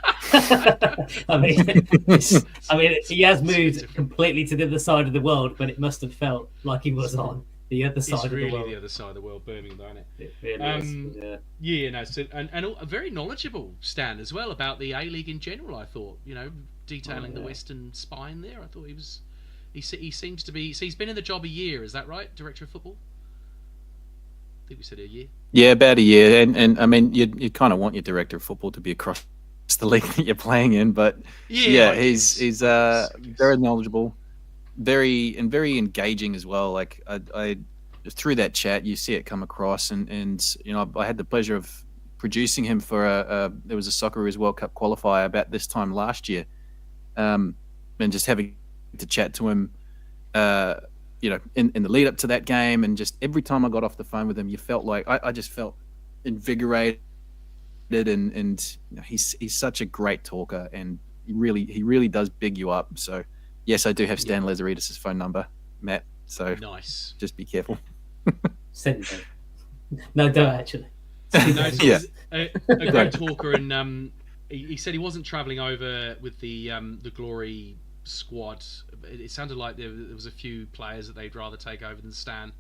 I mean, he has moved completely to the other side of the world, but it must have felt like he was on the other side of the world. It's really the other side of the world, Birmingham, isn't it? It really is. Yeah. So, and very knowledgeable, Stan, as well, about the A-League in general. I thought, detailing the Western spine there. I thought he seems to be. So he's been in the job a year. Is that right, Director of Football? think we said a year. Yeah, about a year. And I mean, you kind of want your director of football to be across the league that you're playing in, but Yeah, he's very knowledgeable, very engaging as well. Like I through that chat, you see it come across, and you know, I had the pleasure of producing him for there was a Socceroos World Cup qualifier about this time last year, and just having to chat to him, you know, in the lead up to that game, and just every time I got off the phone with him, you felt like I just felt invigorated, and you know, he's such a great talker, and he really does big you up. So yes, I do have Stan Lazaridis' phone number, Matt. So nice. Just be careful. Send it. No, don't actually. No, so Yeah. a great talker, and he said he wasn't travelling over with the Glory squad. It sounded like there was a few players that they'd rather take over than Stan.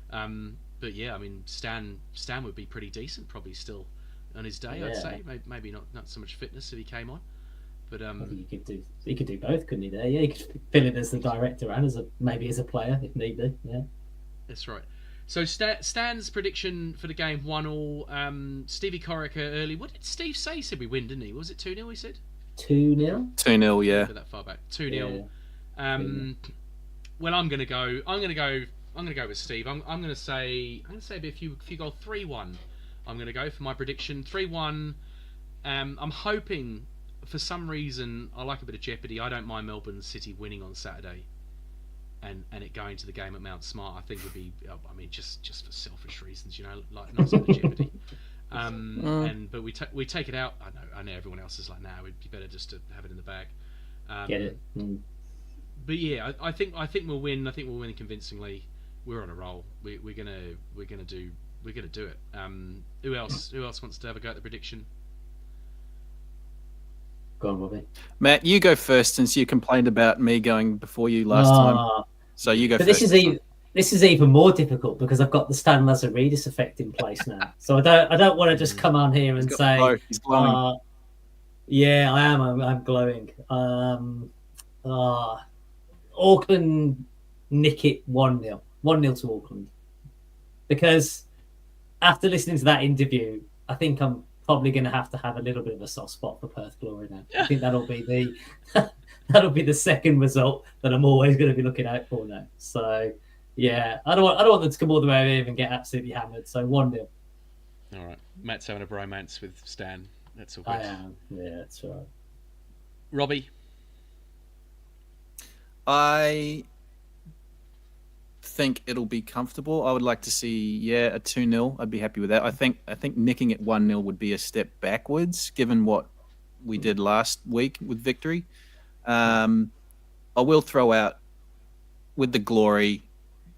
But yeah, I mean, Stan would be pretty decent probably still on his day. I'd say maybe not so much fitness if he came on, but he could do both, couldn't he? There, yeah, he could fill in as the director and maybe as a player if need be. Yeah, that's right. So Stan's prediction for the game 1-1. Stevie Corica early. What did Steve say? He said we win, didn't he? Was it 2-0? He said 2-0. 2-0, yeah. That far back. 2-0. Well, I'm gonna go with Steve. I'm gonna say a few goal 3-1. I'm gonna go for my prediction 3-1. I'm hoping for some reason I like a bit of jeopardy. I don't mind Melbourne City winning on Saturday, and it going to the game at Mount Smart. I think would be, I mean, just for selfish reasons, you know, like nice bit of jeopardy. But we take it out. I know everyone else is like, nah, it'd be better just to have it in the bag. Get it. But yeah, I think we'll win. I think we'll win convincingly. We're on a roll. We're gonna do it. Who else wants to have a go at the prediction? Go on, Robbie. Matt, you go first since you complained about me going before you last time. So you go but first. This is even more difficult because I've got the Stan Lazaridis effect in place now. So I don't want to just come on here and say, he's glowing. Yeah, I am. I'm glowing. Auckland nick it 1-0. 1-0 to Auckland. Because after listening to that interview, I think I'm probably going to have a little bit of a soft spot for Perth Glory now. I think that'll be the second result that I'm always going to be looking out for now. So yeah, I don't want them to come all the way over here and get absolutely hammered. So 1-0. All right, Matt's having a bromance with Stan. That's all good. I am. Yeah, that's right. Robbie, I think it'll be comfortable. I would like to see a 2-0. I'd be happy with that. I think nicking it 1-0 would be a step backwards given what we did last week with victory. I will throw out with the Glory,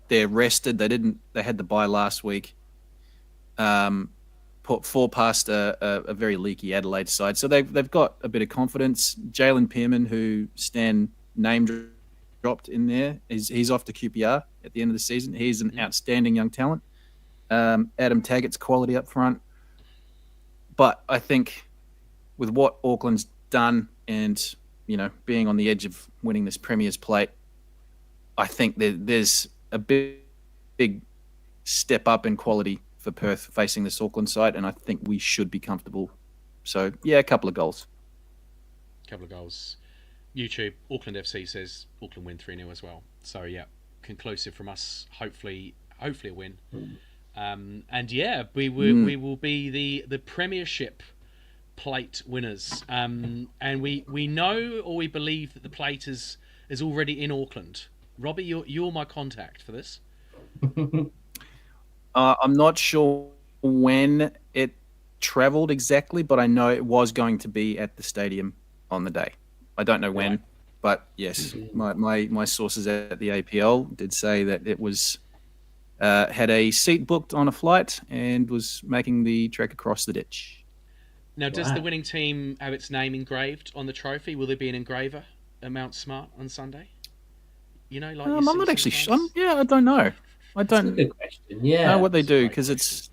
they're rested. They had the bye last week. Put 4 past a very leaky Adelaide side. So they've got a bit of confidence. Jalen Pearman, who Stan name dropped in there, he's off to QPR at the end of the season. He's an outstanding young talent. Adam Taggart's quality up front. But I think with what Auckland's done and, you know, being on the edge of winning this Premier's plate, I think there's a big step up in quality for Perth facing this Auckland side, and I think we should be comfortable. So, yeah, a couple of goals. YouTube, Auckland FC says Auckland win 3-0 as well. So, yeah, conclusive from us. Hopefully a win. And, yeah, we will be the Premiership plate winners. And we know or we believe that the plate is already in Auckland. Robbie, you're my contact for this. I'm not sure when it travelled exactly, but I know it was going to be at the stadium on the day. I don't know when, but yes, my sources at the APL did say that it was had a seat booked on a flight and was making the trek across the ditch. Now, does the winning team have its name engraved on the trophy? Will there be an engraver at Mount Smart on Sunday? You know, like I'm not actually sure. I don't know. I don't That's a good question. Yeah, know what they do because it's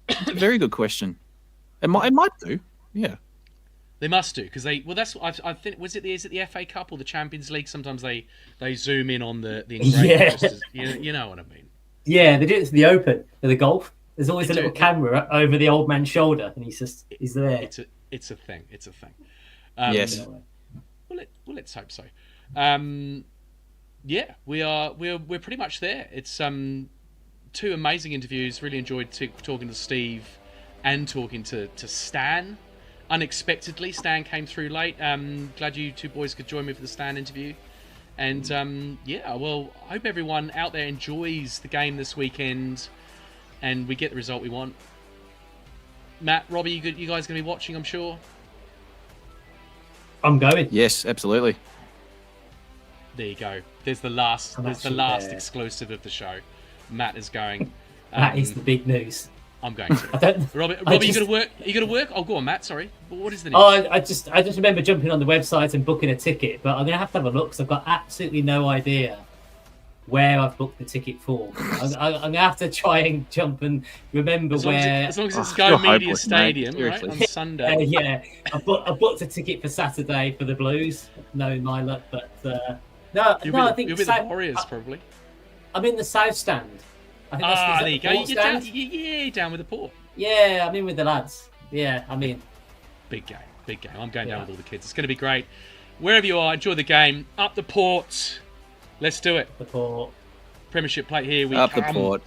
a very good question. It might do. Yeah. They must do because that's what I think. Is it the FA Cup or the Champions League? Sometimes they zoom in on the engraving. Yeah. You know what I mean. Yeah, they did it to the Open, for the golf. There's always They a little do. camera over the old man's shoulder, and he's there. It's a thing. It's a thing. Yes. Let's hope so. Yeah, we're pretty much there. It's two amazing interviews. Really enjoyed talking to Steve and talking to Stan. Unexpectedly, Stan came through late. Glad you two boys could join me for the Stan interview. And yeah, well, I hope everyone out there enjoys the game this weekend, and we get the result we want. Matt, Robbie, you guys going to be watching, I'm sure. I'm going. Yes, absolutely. There you go. There's the last there. exclusive of the show. Matt is going. That is the big news. I'm going to. I don't. Robbie, you got to work? Are you going to work? Oh, go on, Matt. Sorry. What is the news? Oh, I just remember jumping on the website and booking a ticket, but I'm gonna have to have a look because I've got absolutely no idea where I've booked the ticket for. I'm gonna have to try and jump and remember as where. As long as it's Oh, Go you're Media hopeless, mate. Stadium, right, Seriously. on Sunday. Yeah, I booked a ticket for Saturday for the Blues, knowing my luck. But I think you'll be the Warriors probably. I'm in the South Stand. I think that's There you go. Port stand? You're down with the Port. Yeah, I'm in with the lads. Yeah, I'm in. Big game. I'm going down with all the kids. It's going to be great. Wherever you are, enjoy the game. Up the Port. Let's do it. The Port. Premiership plate here. We Up come. the Port.